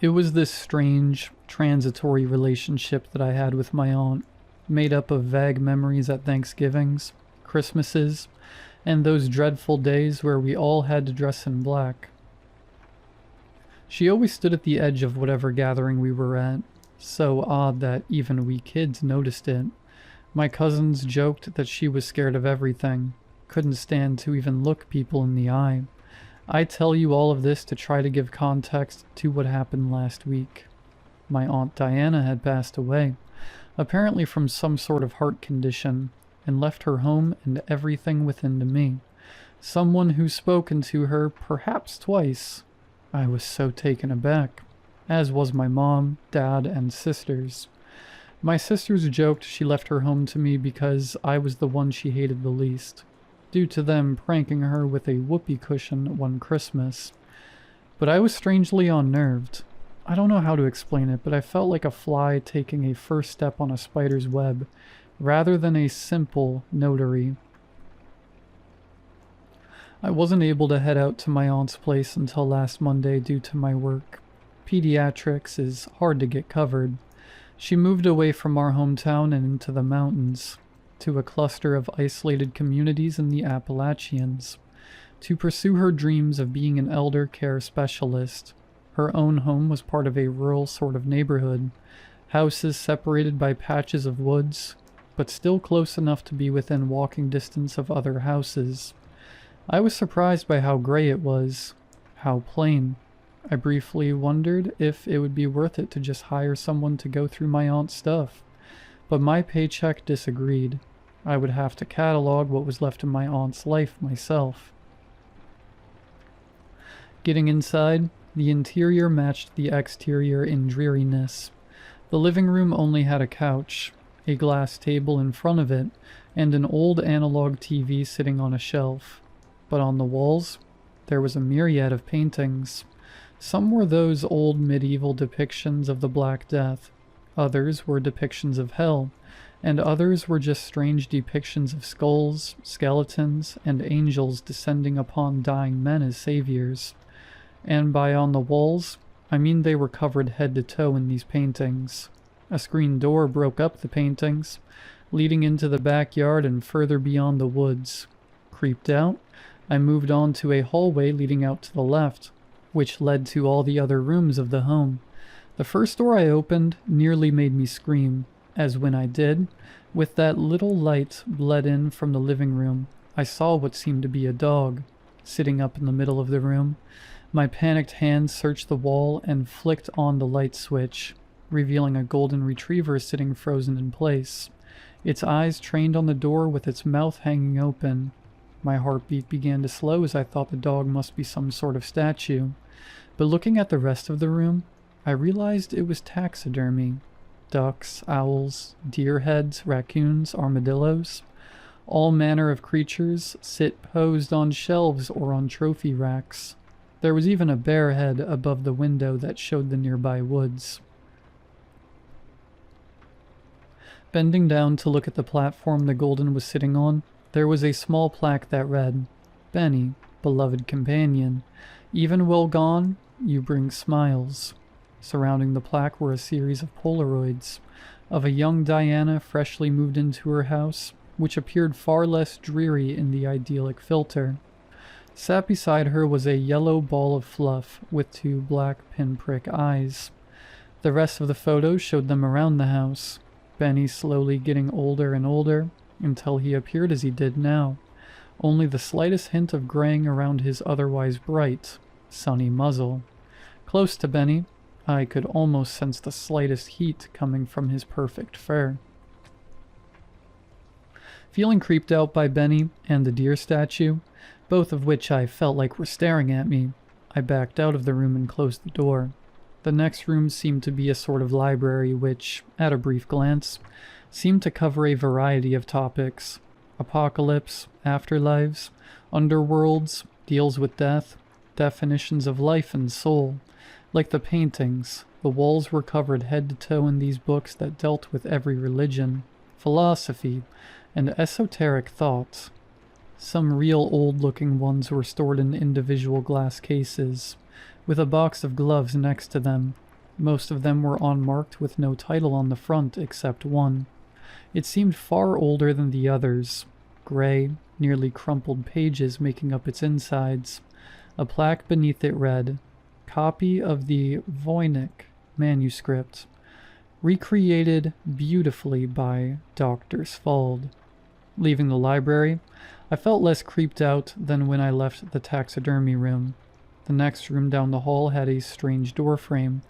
It was this strange, transitory relationship that I had with my aunt, made up of vague memories at Thanksgivings, Christmases, and those dreadful days where we all had to dress in black. She always stood at the edge of whatever gathering we were at, so odd that even we kids noticed it. My cousins joked that she was scared of everything, couldn't stand to even look people in the eye. I tell you all of this to try to give context to what happened last week. My Aunt Diana had passed away, apparently from some sort of heart condition, and left her home and everything within to me. Someone who's spoken to her perhaps twice. I was so taken aback, as was my mom, dad, and sisters. My sisters joked she left her home to me because I was the one she hated the least, due to them pranking her with a whoopee cushion one Christmas. But I was strangely unnerved. I don't know how to explain it, but I felt like a fly taking a first step on a spider's web, rather than a simple notary. I wasn't able to head out to my aunt's place until last Monday due to my work. Pediatrics is hard to get covered. She moved away from our hometown and into the mountains, to a cluster of isolated communities in the Appalachians, to pursue her dreams of being an elder care specialist. Her own home was part of a rural sort of neighborhood, houses separated by patches of woods, but still close enough to be within walking distance of other houses. I was surprised by how gray it was, how plain. I briefly wondered if it would be worth it to just hire someone to go through my aunt's stuff, but my paycheck disagreed. I would have to catalog what was left of my aunt's life myself. Getting inside, the interior matched the exterior in dreariness. The living room only had a couch, a glass table in front of it, and an old analog TV sitting on a shelf. But on the walls, there was a myriad of paintings. Some were those old medieval depictions of the Black Death, others were depictions of hell, and others were just strange depictions of skulls, skeletons, and angels descending upon dying men as saviors. And by on the walls, I mean they were covered head to toe in these paintings. A screen door broke up the paintings, leading into the backyard and further beyond the woods. Creeped out, I moved on to a hallway leading out to the left, which led to all the other rooms of the home. The first door I opened nearly made me scream, as when I did, with that little light bled in from the living room, I saw what seemed to be a dog, sitting up in the middle of the room. My panicked hand searched the wall and flicked on the light switch, revealing a golden retriever sitting frozen in place, its eyes trained on the door with its mouth hanging open. My heartbeat began to slow as I thought the dog must be some sort of statue, but looking at the rest of the room, I realized it was taxidermy. Ducks, owls, deer heads, raccoons, armadillos. All manner of creatures sit posed on shelves or on trophy racks. There was even a bear head above the window that showed the nearby woods. Bending down to look at the platform the golden was sitting on, there was a small plaque that read, "Benny, beloved companion, even while gone, you bring smiles." Surrounding the plaque were a series of Polaroids of a young Diana freshly moved into her house, which appeared far less dreary in the idyllic filter. Sat beside her was a yellow ball of fluff with two black pinprick eyes. The rest of the photos showed them around the house, Benny slowly getting older and older until he appeared as he did now, only the slightest hint of graying around his otherwise bright, sunny muzzle. Close to Benny, I could almost sense the slightest heat coming from his perfect fur. Feeling creeped out by Benny and the deer statue, both of which I felt like were staring at me, I backed out of the room and closed the door. The next room seemed to be a sort of library which, at a brief glance, seemed to cover a variety of topics. Apocalypse, afterlives, underworlds, deals with death, definitions of life and soul. Like the paintings, the walls were covered head to toe in these books that dealt with every religion, philosophy, and esoteric thoughts. Some real old-looking ones were stored in individual glass cases, with a box of gloves next to them. Most of them were unmarked with no title on the front except one. It seemed far older than the others. Gray, nearly crumpled pages making up its insides. A plaque beneath it read, "Copy of the Voynich manuscript, recreated beautifully by Dr. Sfald." Leaving the library, I felt less creeped out than when I left the taxidermy room. The next room down the hall had a strange door frame,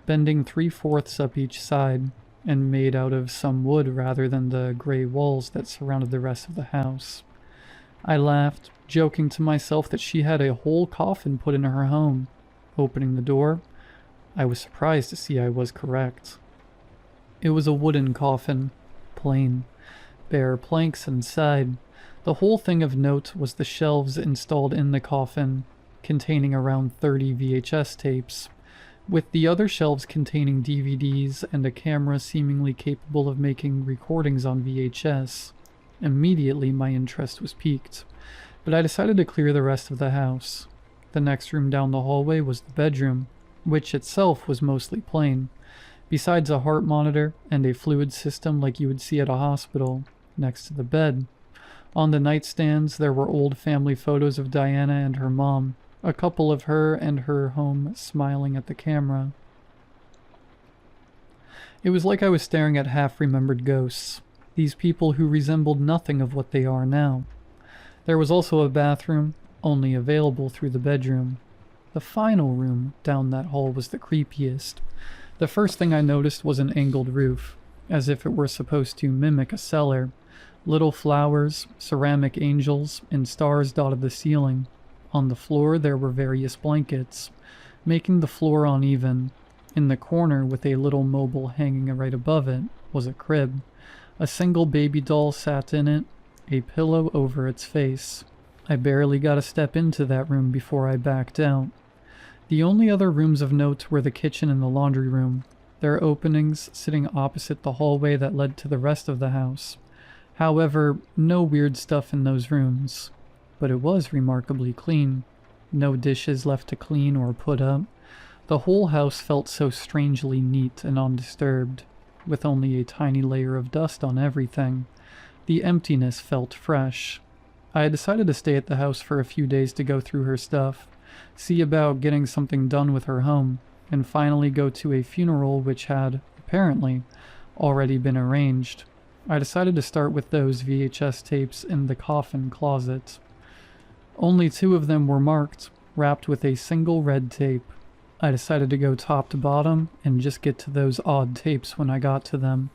bending 3/4 up each side, and made out of some wood rather than the gray walls that surrounded the rest of the house. I laughed, joking to myself that she had a whole coffin put in her home. Opening the door, I was surprised to see I was correct. It was a wooden coffin, plain, bare planks inside. The whole thing of note was the shelves installed in the coffin, containing around 30 VHS tapes, with the other shelves containing DVDs and a camera seemingly capable of making recordings on VHS. Immediately my interest was piqued, but I decided to clear the rest of the house. The next room down the hallway was the bedroom, which itself was mostly plain, besides a heart monitor and a fluid system like you would see at a hospital, next to the bed. On the nightstands there were old family photos of Diana and her mom, a couple of her and her home smiling at the camera. It was like I was staring at half-remembered ghosts, these people who resembled nothing of what they are now. There was also a bathroom, only available through the bedroom. The final room down that hall was the creepiest. The first thing I noticed was an angled roof, as if it were supposed to mimic a cellar. Little flowers, ceramic angels, and stars dotted the ceiling. On the floor there were various blankets, making the floor uneven. In the corner, with a little mobile hanging right above it, was a crib. A single baby doll sat in it, a pillow over its face. I barely got a step into that room before I backed out. The only other rooms of note were the kitchen and the laundry room, their openings sitting opposite the hallway that led to the rest of the house. However, no weird stuff in those rooms. But it was remarkably clean. No dishes left to clean or put up. The whole house felt so strangely neat and undisturbed, with only a tiny layer of dust on everything. The emptiness felt fresh. I had decided to stay at the house for a few days to go through her stuff, see about getting something done with her home, and finally go to a funeral which had, apparently, already been arranged. I decided to start with those VHS tapes in the coffin closet. Only 2 of them were marked, wrapped with a single red tape. I decided to go top to bottom and just get to those odd tapes when I got to them.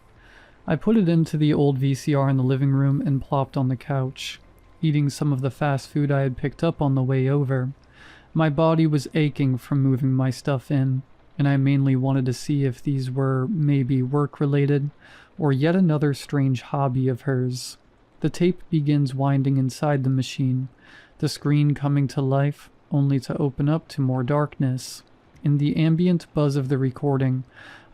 I put it into the old VCR in the living room and plopped on the couch, eating some of the fast food I had picked up on the way over. My body was aching from moving my stuff in, and I mainly wanted to see if these were maybe work-related or yet another strange hobby of hers. The tape begins winding inside the machine, the screen coming to life, only to open up to more darkness. In the ambient buzz of the recording,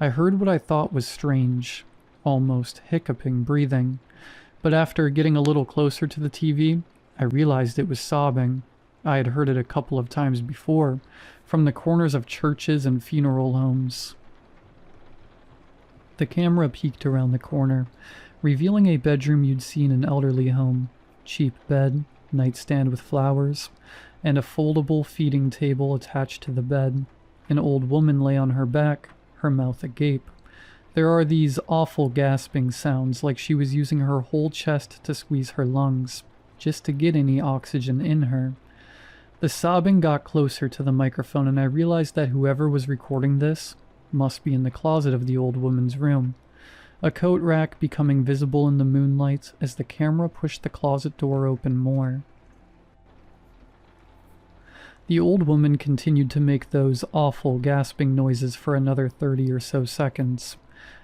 I heard what I thought was strange, almost hiccuping breathing. But after getting a little closer to the TV, I realized it was sobbing. I had heard it a couple of times before, from the corners of churches and funeral homes. The camera peeked around the corner, revealing a bedroom you'd see in an elderly home. Cheap bed, nightstand with flowers, and a foldable feeding table attached to the bed. An old woman lay on her back, her mouth agape. There are these awful gasping sounds like she was using her whole chest to squeeze her lungs, just to get any oxygen in her. The sobbing got closer to the microphone, and I realized that whoever was recording this must be in the closet of the old woman's room. A coat rack becoming visible in the moonlight as the camera pushed the closet door open more. The old woman continued to make those awful gasping noises for another 30 or so seconds,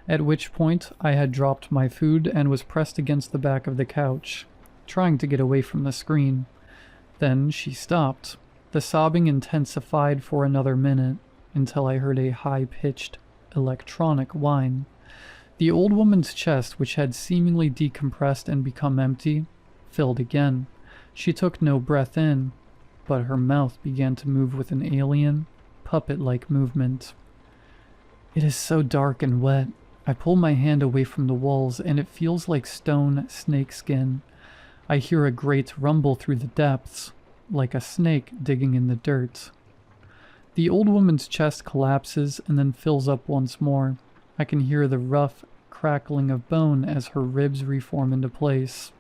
at which point I had dropped my food and was pressed against the back of the couch, trying to get away from the screen. Then she stopped. The sobbing intensified for another minute, until I heard a high-pitched, electronic whine. The old woman's chest, which had seemingly decompressed and become empty, filled again. She took no breath in, but her mouth began to move with an alien, puppet-like movement. It is so dark and wet. I pull my hand away from the walls, and it feels like stone snakeskin. I hear a great rumble through the depths, like a snake digging in the dirt. The old woman's chest collapses and then fills up once more. I can hear the rough crackling of bone as her ribs reform into place.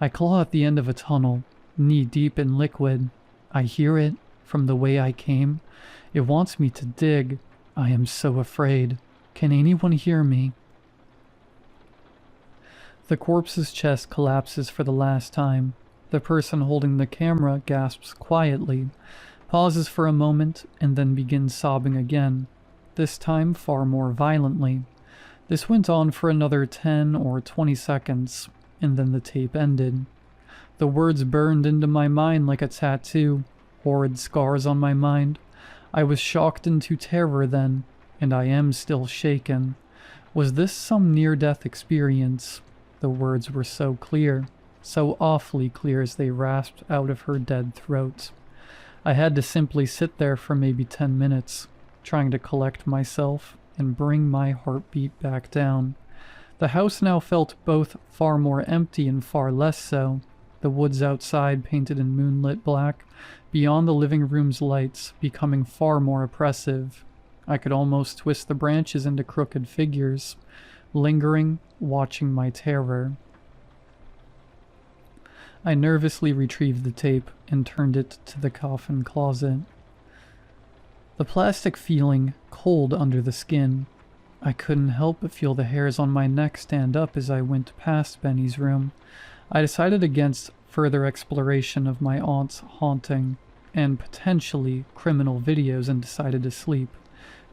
I claw at the end of a tunnel, knee-deep in liquid. I hear it from the way I came. It wants me to dig. I am so afraid. Can anyone hear me? The corpse's chest collapses for the last time. The person holding the camera gasps quietly, pauses for a moment, and then begins sobbing again, this time far more violently. This went on for another 10 or 20 seconds, and then the tape ended. The words burned into my mind like a tattoo, horrid scars on my mind. I was shocked into terror then, and I am still shaken. Was this some near-death experience? The words were so clear, so awfully clear as they rasped out of her dead throat. I had to simply sit there for maybe 10 minutes, trying to collect myself and bring my heartbeat back down. The house now felt both far more empty and far less so, the woods outside painted in moonlit black, beyond the living room's lights, becoming far more oppressive. I could almost twist the branches into crooked figures, lingering, watching my terror. I nervously retrieved the tape and turned it to the coffin closet. The plastic feeling cold under the skin. I couldn't help but feel the hairs on my neck stand up as I went past Benny's room. I decided against further exploration of my aunt's haunting and potentially criminal videos and decided to sleep,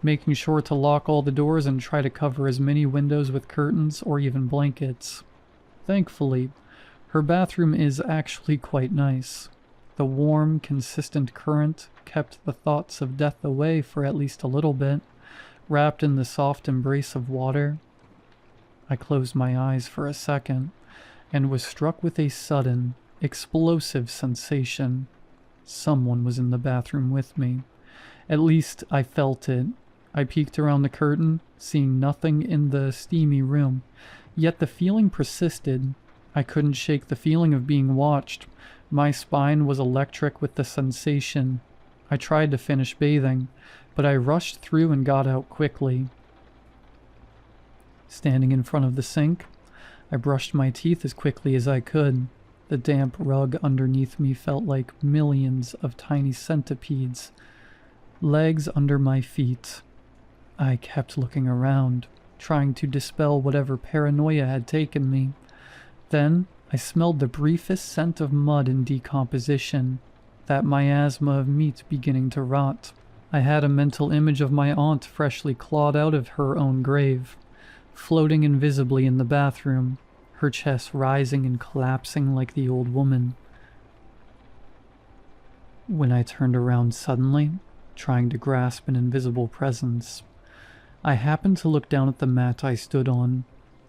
making sure to lock all the doors and try to cover as many windows with curtains or even blankets. Thankfully, her bathroom is actually quite nice. The warm, consistent current kept the thoughts of death away for at least a little bit, wrapped in the soft embrace of water. I closed my eyes for a second and was struck with a sudden, explosive sensation. Someone was in the bathroom with me. At least I felt it. I peeked around the curtain, seeing nothing in the steamy room, yet the feeling persisted. I couldn't shake the feeling of being watched. My spine was electric with the sensation. I tried to finish bathing, but I rushed through and got out quickly. Standing in front of the sink, I brushed my teeth as quickly as I could. The damp rug underneath me felt like millions of tiny centipedes. Legs under my feet. I kept looking around, trying to dispel whatever paranoia had taken me. Then I smelled the briefest scent of mud and decomposition, that miasma of meat beginning to rot. I had a mental image of my aunt freshly clawed out of her own grave, floating invisibly in the bathroom, her chest rising and collapsing like the old woman. When I turned around suddenly, trying to grasp an invisible presence, I happened to look down at the mat I stood on.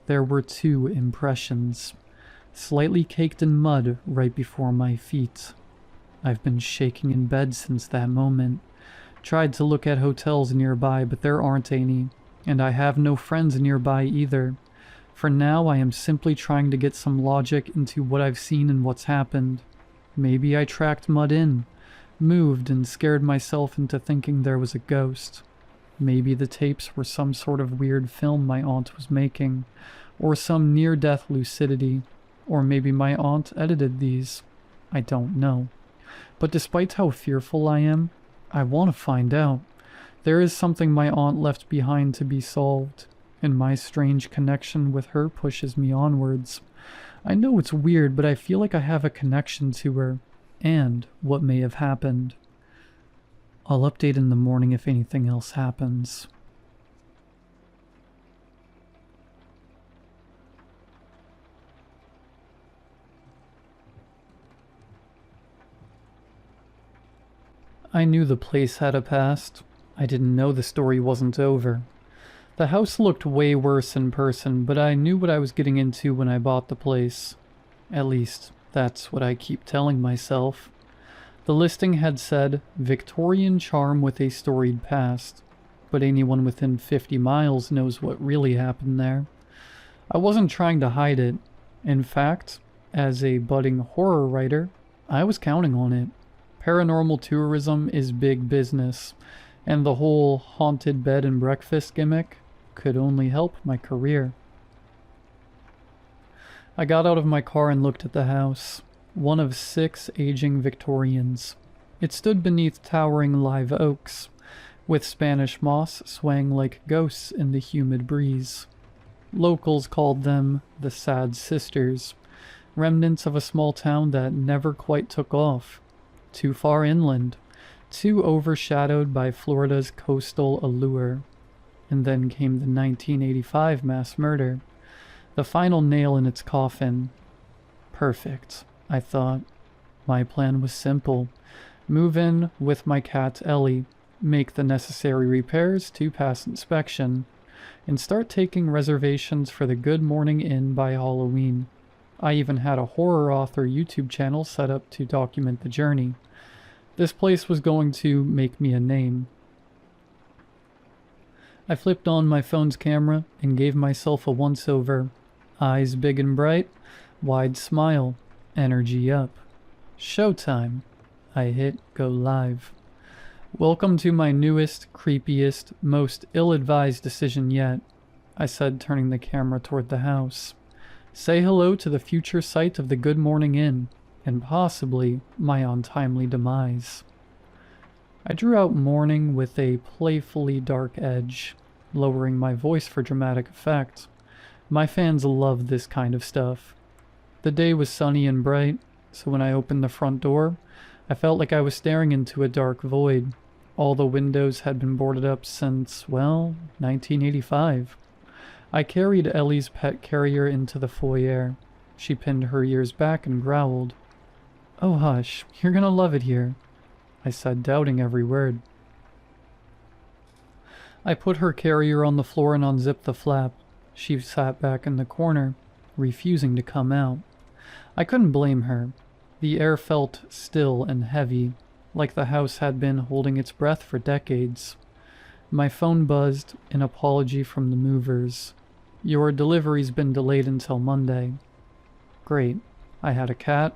There were two impressions, slightly caked in mud right before my feet. I've been shaking in bed since that moment. Tried to look at hotels nearby, but there aren't any, and I have no friends nearby either. For now, I am simply trying to get some logic into what I've seen and what's happened. Maybe I tracked mud in, moved and scared myself into thinking there was a ghost. Maybe the tapes were some sort of weird film my aunt was making, or some near-death lucidity, or maybe my aunt edited these. I don't know. But despite how fearful I am, I want to find out. There is something my aunt left behind to be solved, and my strange connection with her pushes me onwards. I know it's weird, but I feel like I have a connection to her, and what may have happened. I'll update in the morning if anything else happens. I knew the place had a past. I didn't know the story wasn't over. The house looked way worse in person, but I knew what I was getting into when I bought the place. At least, that's what I keep telling myself. The listing had said, Victorian charm with a storied past, but anyone within 50 miles knows what really happened there. I wasn't trying to hide it. In fact, as a budding horror writer, I was counting on it. Paranormal tourism is big business, and the whole haunted bed and breakfast gimmick could only help my career. I got out of my car and looked at the house, one of 6 aging Victorians. It stood beneath towering live oaks, with Spanish moss swaying like ghosts in the humid breeze. Locals called them the Sad Sisters, remnants of a small town that never quite took off. Too far inland, too overshadowed by Florida's coastal allure. And then came the 1985 mass murder, the final nail in its coffin. Perfect, I thought. My plan was simple. Move in with my cat Ellie, make the necessary repairs to pass inspection, and start taking reservations for the Good Morning Inn by Halloween. I even had a horror author YouTube channel set up to document the journey. This place was going to make me a name. I flipped on my phone's camera and gave myself a once-over. Eyes big and bright, wide smile, energy up. Showtime. I hit go live. Welcome to my newest, creepiest, most ill-advised decision yet, I said, turning the camera toward the house. Say hello to the future site of the Good Morning Inn, and possibly my untimely demise. I drew out morning with a playfully dark edge, lowering my voice for dramatic effect. My fans love this kind of stuff. The day was sunny and bright, so when I opened the front door, I felt like I was staring into a dark void. All the windows had been boarded up since, well, 1985. I carried Ellie's pet carrier into the foyer. She pinned her ears back and growled. "Oh hush, you're gonna love it here," I said, doubting every word. I put her carrier on the floor and unzipped the flap. She sat back in the corner, refusing to come out. I couldn't blame her. The air felt still and heavy, like the house had been holding its breath for decades. My phone buzzed, an apology from the movers. "Your delivery's been delayed until Monday." Great. I had a cat,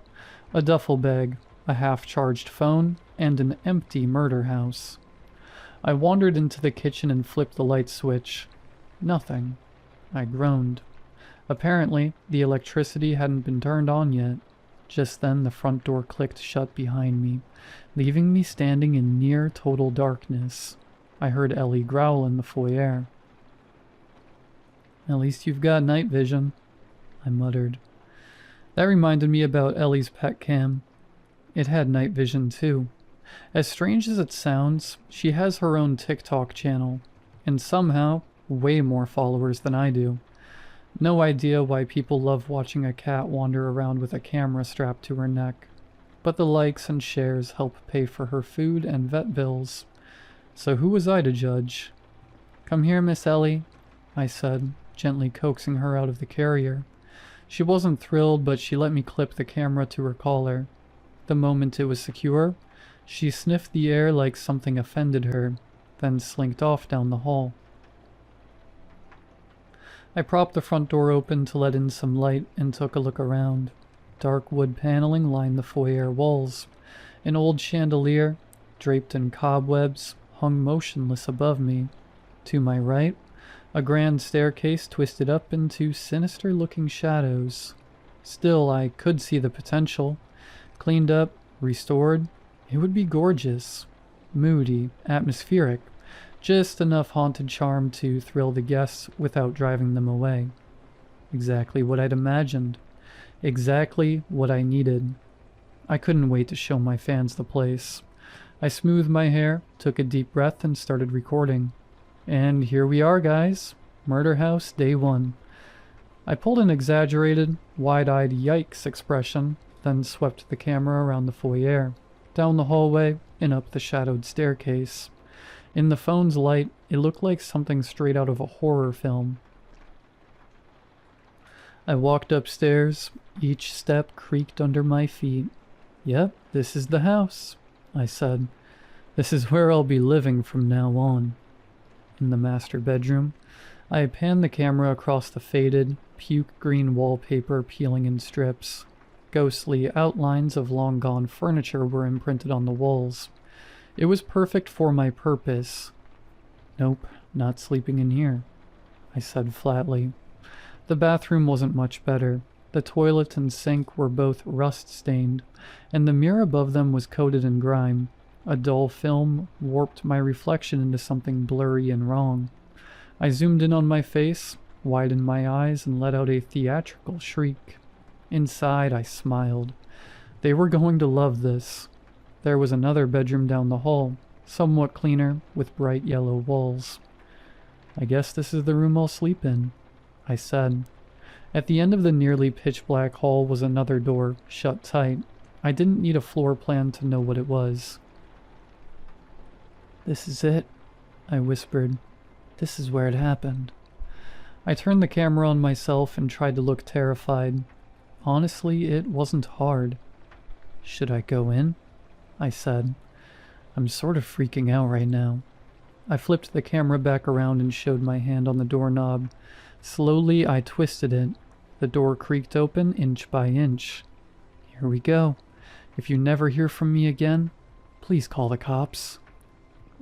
a duffel bag, a half-charged phone, and an empty murder house. I wandered into the kitchen and flipped the light switch. Nothing. I groaned. Apparently, the electricity hadn't been turned on yet. Just then, the front door clicked shut behind me, leaving me standing in near total darkness. I heard Ellie growl in the foyer. "At least you've got night vision," I muttered. That reminded me about Ellie's pet cam. It had night vision too. As strange as it sounds, she has her own TikTok channel, and somehow way more followers than I do. No idea why people love watching a cat wander around with a camera strapped to her neck, but the likes and shares help pay for her food and vet bills. So who was I to judge? "Come here, Miss Ellie," I said, gently coaxing her out of the carrier. She wasn't thrilled, but she let me clip the camera to her collar. The moment it was secure, she sniffed the air like something offended her, then slinked off down the hall. I propped the front door open to let in some light and took a look around. Dark wood paneling lined the foyer walls. An old chandelier, draped in cobwebs, hung motionless above me. To my right, a grand staircase twisted up into sinister-looking shadows. Still, I could see the potential. Cleaned up, restored, it would be gorgeous. Moody, atmospheric. Just enough haunted charm to thrill the guests without driving them away. Exactly what I'd imagined. Exactly what I needed. I couldn't wait to show my fans the place. I smoothed my hair, took a deep breath, and started recording. And here we are, guys. Murder House, Day 1. I pulled an exaggerated, wide-eyed yikes expression, then swept the camera around the foyer, down the hallway, and up the shadowed staircase. In the phone's light, it looked like something straight out of a horror film. I walked upstairs. Each step creaked under my feet. "Yep, this is the house," I said. "This is where I'll be living from now on." In the master bedroom, I panned the camera across the faded, puke green wallpaper peeling in strips. Ghostly outlines of long-gone furniture were imprinted on the walls. It was perfect for my purpose. "Nope, not sleeping in here," I said flatly. The bathroom wasn't much better. The toilet and sink were both rust-stained, and the mirror above them was coated in grime. A dull film warped my reflection into something blurry and wrong. I zoomed in on my face, widened my eyes, and let out a theatrical shriek. Inside, I smiled. They were going to love this. There was another bedroom down the hall, somewhat cleaner, with bright yellow walls. "I guess this is the room I'll sleep in," I said. At the end of the nearly pitch-black hall was another door, shut tight. I didn't need a floor plan to know what it was. "This is it," I whispered. "This is where it happened." I turned the camera on myself and tried to look terrified. Honestly, it wasn't hard. "Should I go in?" I said. "I'm sort of freaking out right now." I flipped the camera back around and showed my hand on the doorknob. Slowly, I twisted it. The door creaked open inch by inch. "Here we go. If you never hear from me again, please call the cops."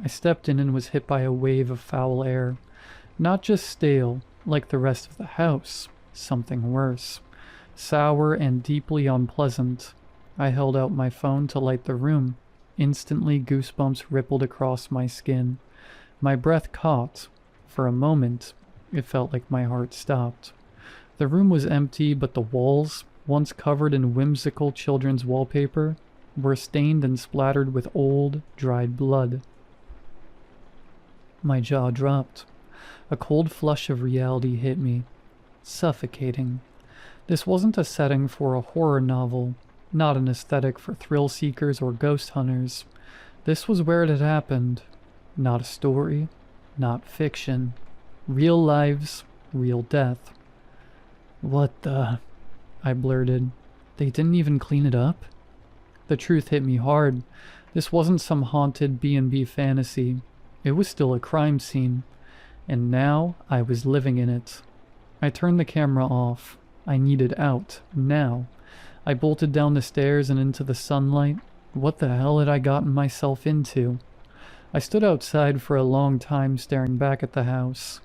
I stepped in and was hit by a wave of foul air. Not just stale, like the rest of the house. Something worse. Sour and deeply unpleasant. I held out my phone to light the room. Instantly, goosebumps rippled across my skin. My breath caught. For a moment, it felt like my heart stopped. The room was empty, but the walls, once covered in whimsical children's wallpaper, were stained and splattered with old, dried blood. My jaw dropped. A cold flush of reality hit me. Suffocating. This wasn't a setting for a horror novel, not an aesthetic for thrill seekers or ghost hunters. This was where it had happened. Not a story, not fiction. Real lives, real death. "What the?" I blurted. "They didn't even clean it up?" The truth hit me hard. This wasn't some haunted B&B fantasy. It was still a crime scene. And now I was living in it. I turned the camera off. I needed out, now. I bolted down the stairs and into the sunlight. What the hell had I gotten myself into? I stood outside for a long time staring back at the house.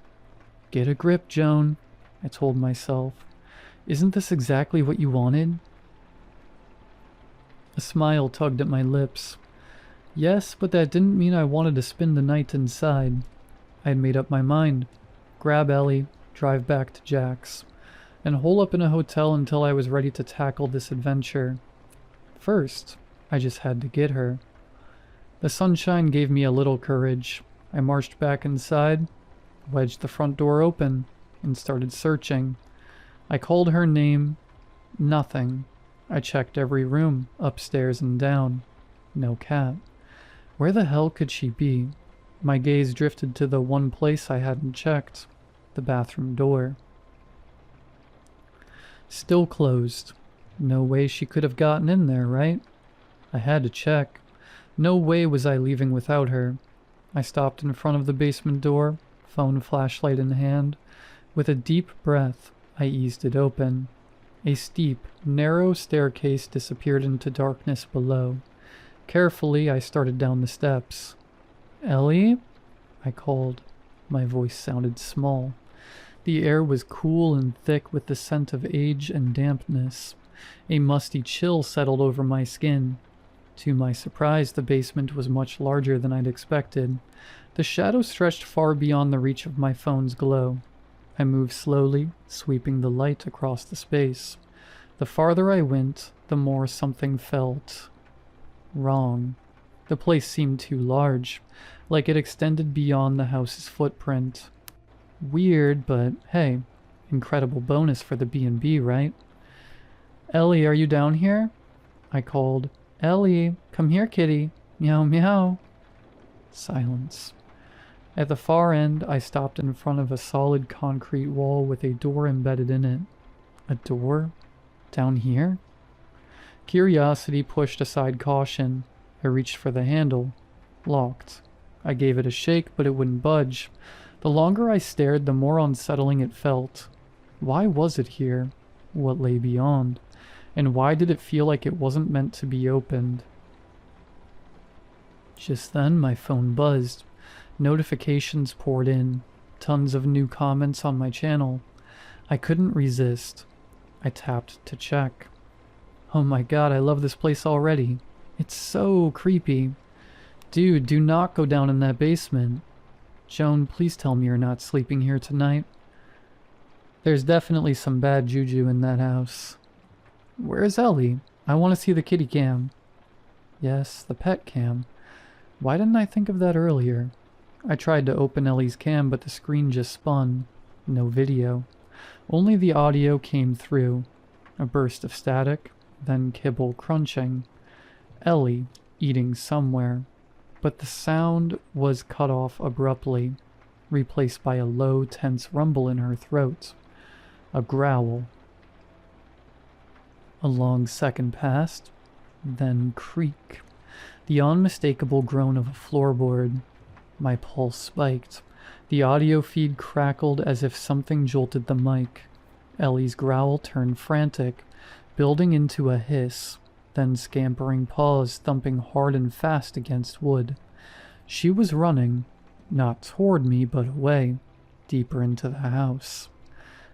"Get a grip, Joan," I told myself. "Isn't this exactly what you wanted?" A smile tugged at my lips. Yes, but that didn't mean I wanted to spend the night inside. I had made up my mind. Grab Ellie, drive back to Jack's, and hole up in a hotel until I was ready to tackle this adventure. First, I just had to get her. The sunshine gave me a little courage. I marched back inside, wedged the front door open, and started searching. I called her name. Nothing. I checked every room, upstairs and down. No cat. Where the hell could she be? My gaze drifted to the one place I hadn't checked. The bathroom door. Still closed. No way she could have gotten in there, right? I had to check. No way was I leaving without her. I stopped in front of the basement door, phone flashlight in hand. With a deep breath, I eased it open. A steep, narrow staircase disappeared into darkness below. Carefully, I started down the steps. "Ellie?" I called. My voice sounded small. The air was cool and thick with the scent of age and dampness. A musty chill settled over my skin. To my surprise, the basement was much larger than I'd expected. The shadow stretched far beyond the reach of my phone's glow. I moved slowly, sweeping the light across the space. The farther I went, the more something felt wrong. The place seemed too large, like it extended beyond the house's footprint. Weird, but hey, incredible bonus for the B&B, right? Ellie, are you down here? I called. Ellie, come here, kitty. Meow meow. Silence. At the far end, I stopped in front of a solid concrete wall with a door embedded in it. A door? Down here? Curiosity pushed aside caution. I reached for the handle. Locked. I gave it a shake, but it wouldn't budge. The longer I stared, the more unsettling it felt. Why was it here? What lay beyond? And why did it feel like it wasn't meant to be opened? Just then, my phone buzzed. Notifications poured in. Tons of new comments on my channel. I couldn't resist. I tapped to check. Oh my god, I love this place already. It's so creepy. Dude, do not go down in that basement. Joan, please tell me you're not sleeping here tonight. There's definitely some bad juju in that house. Where's Ellie? I want to see the kitty cam. Yes, the pet cam. Why didn't I think of that earlier? I tried to open Ellie's cam, but the screen just spun. No video. Only the audio came through. A burst of static, then kibble crunching. Ellie eating somewhere. But the sound was cut off abruptly, replaced by a low, tense rumble in her throat. A growl. A long second passed, then creak. The unmistakable groan of a floorboard. My pulse spiked. The audio feed crackled as if something jolted the mic. Ellie's growl turned frantic, building into a hiss, then scampering paws thumping hard and fast against wood. She was running, not toward me, but away, deeper into the house.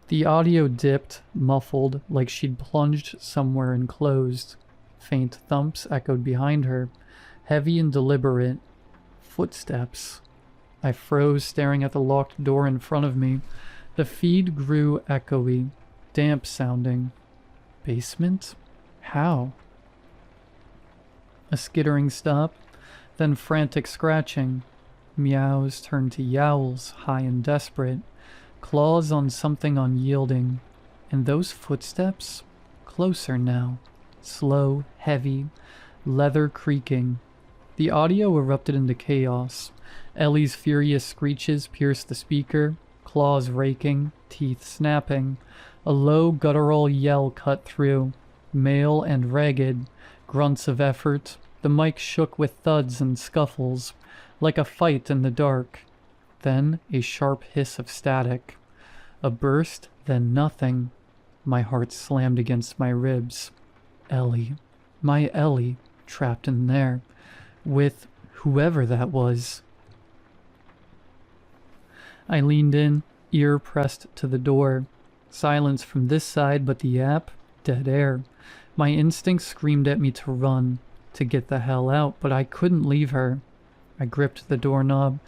The audio dipped, muffled, like she'd plunged somewhere enclosed. Faint thumps echoed behind her, heavy and deliberate. Footsteps. I froze, staring at the locked door in front of me. The feed grew echoey, damp-sounding. Basement? How? A skittering stop, then frantic scratching. Meows turned to yowls, high and desperate. Claws on something unyielding. And those footsteps? Closer now. Slow, heavy, leather creaking. The audio erupted into chaos. Ellie's furious screeches pierced the speaker, claws raking, teeth snapping. A low guttural yell cut through, male and ragged, grunts of effort. The mic shook with thuds and scuffles, like a fight in the dark. Then a sharp hiss of static. A burst, then nothing. My heart slammed against my ribs. Ellie. My Ellie, trapped in there. With whoever that was. I leaned in, ear pressed to the door. Silence from this side, but the app, dead air. My instincts screamed at me to run, to get the hell out, but I couldn't leave her. I gripped the doorknob.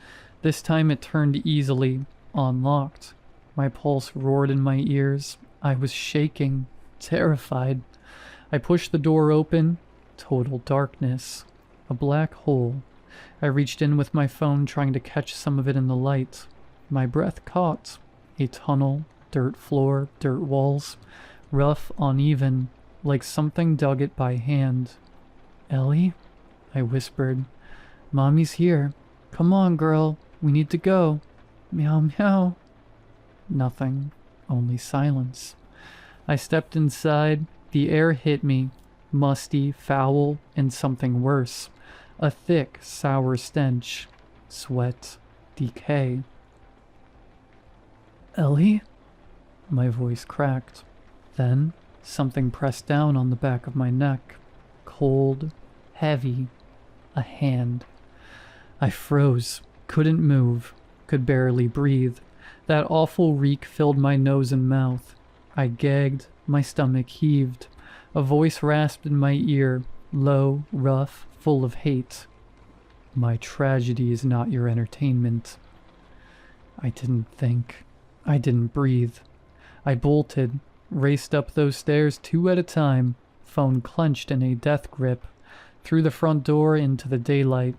This time it turned easily, unlocked. My pulse roared in my ears. I was shaking, terrified. I pushed the door open. Total darkness. A black hole. I reached in with my phone, trying to catch some of it in the light. My breath caught. A tunnel, dirt floor, dirt walls. Rough, uneven, like something dug it by hand. Ellie? I whispered. Mommy's here. Come on, girl. We need to go. Meow meow. Nothing. Only silence. I stepped inside. The air hit me. Musty, foul, and something worse. A thick, sour stench. Sweat. Decay. Ellie? My voice cracked. Then, something pressed down on the back of my neck. Cold. Heavy. A hand. I froze. Couldn't move. Could barely breathe. That awful reek filled my nose and mouth. I gagged. My stomach heaved. A voice rasped in my ear, low, rough, full of hate. My tragedy is not your entertainment. I didn't think. I didn't breathe. I bolted, raced up those stairs 2 at a time, phone clenched in a death grip. Through the front door into the daylight,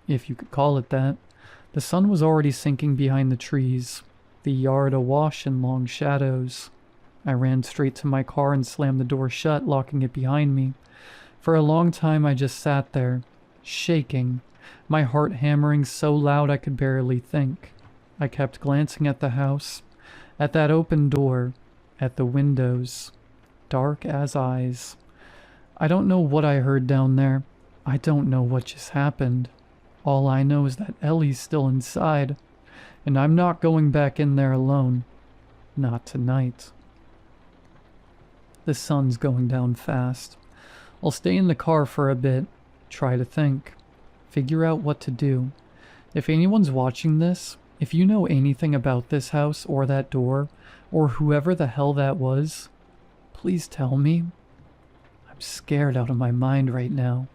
if you could call it that. The sun was already sinking behind the trees, the yard awash in long shadows. I ran straight to my car and slammed the door shut, locking it behind me. For a long time I just sat there, shaking, my heart hammering so loud I could barely think. I kept glancing at the house, at that open door, at the windows, dark as eyes. I don't know what I heard down there. I don't know what just happened. All I know is that Ellie's still inside, and I'm not going back in there alone. Not tonight. The sun's going down fast. I'll stay in the car for a bit, try to think, figure out what to do. If anyone's watching this, if you know anything about this house or that door, or whoever the hell that was, please tell me. I'm scared out of my mind right now.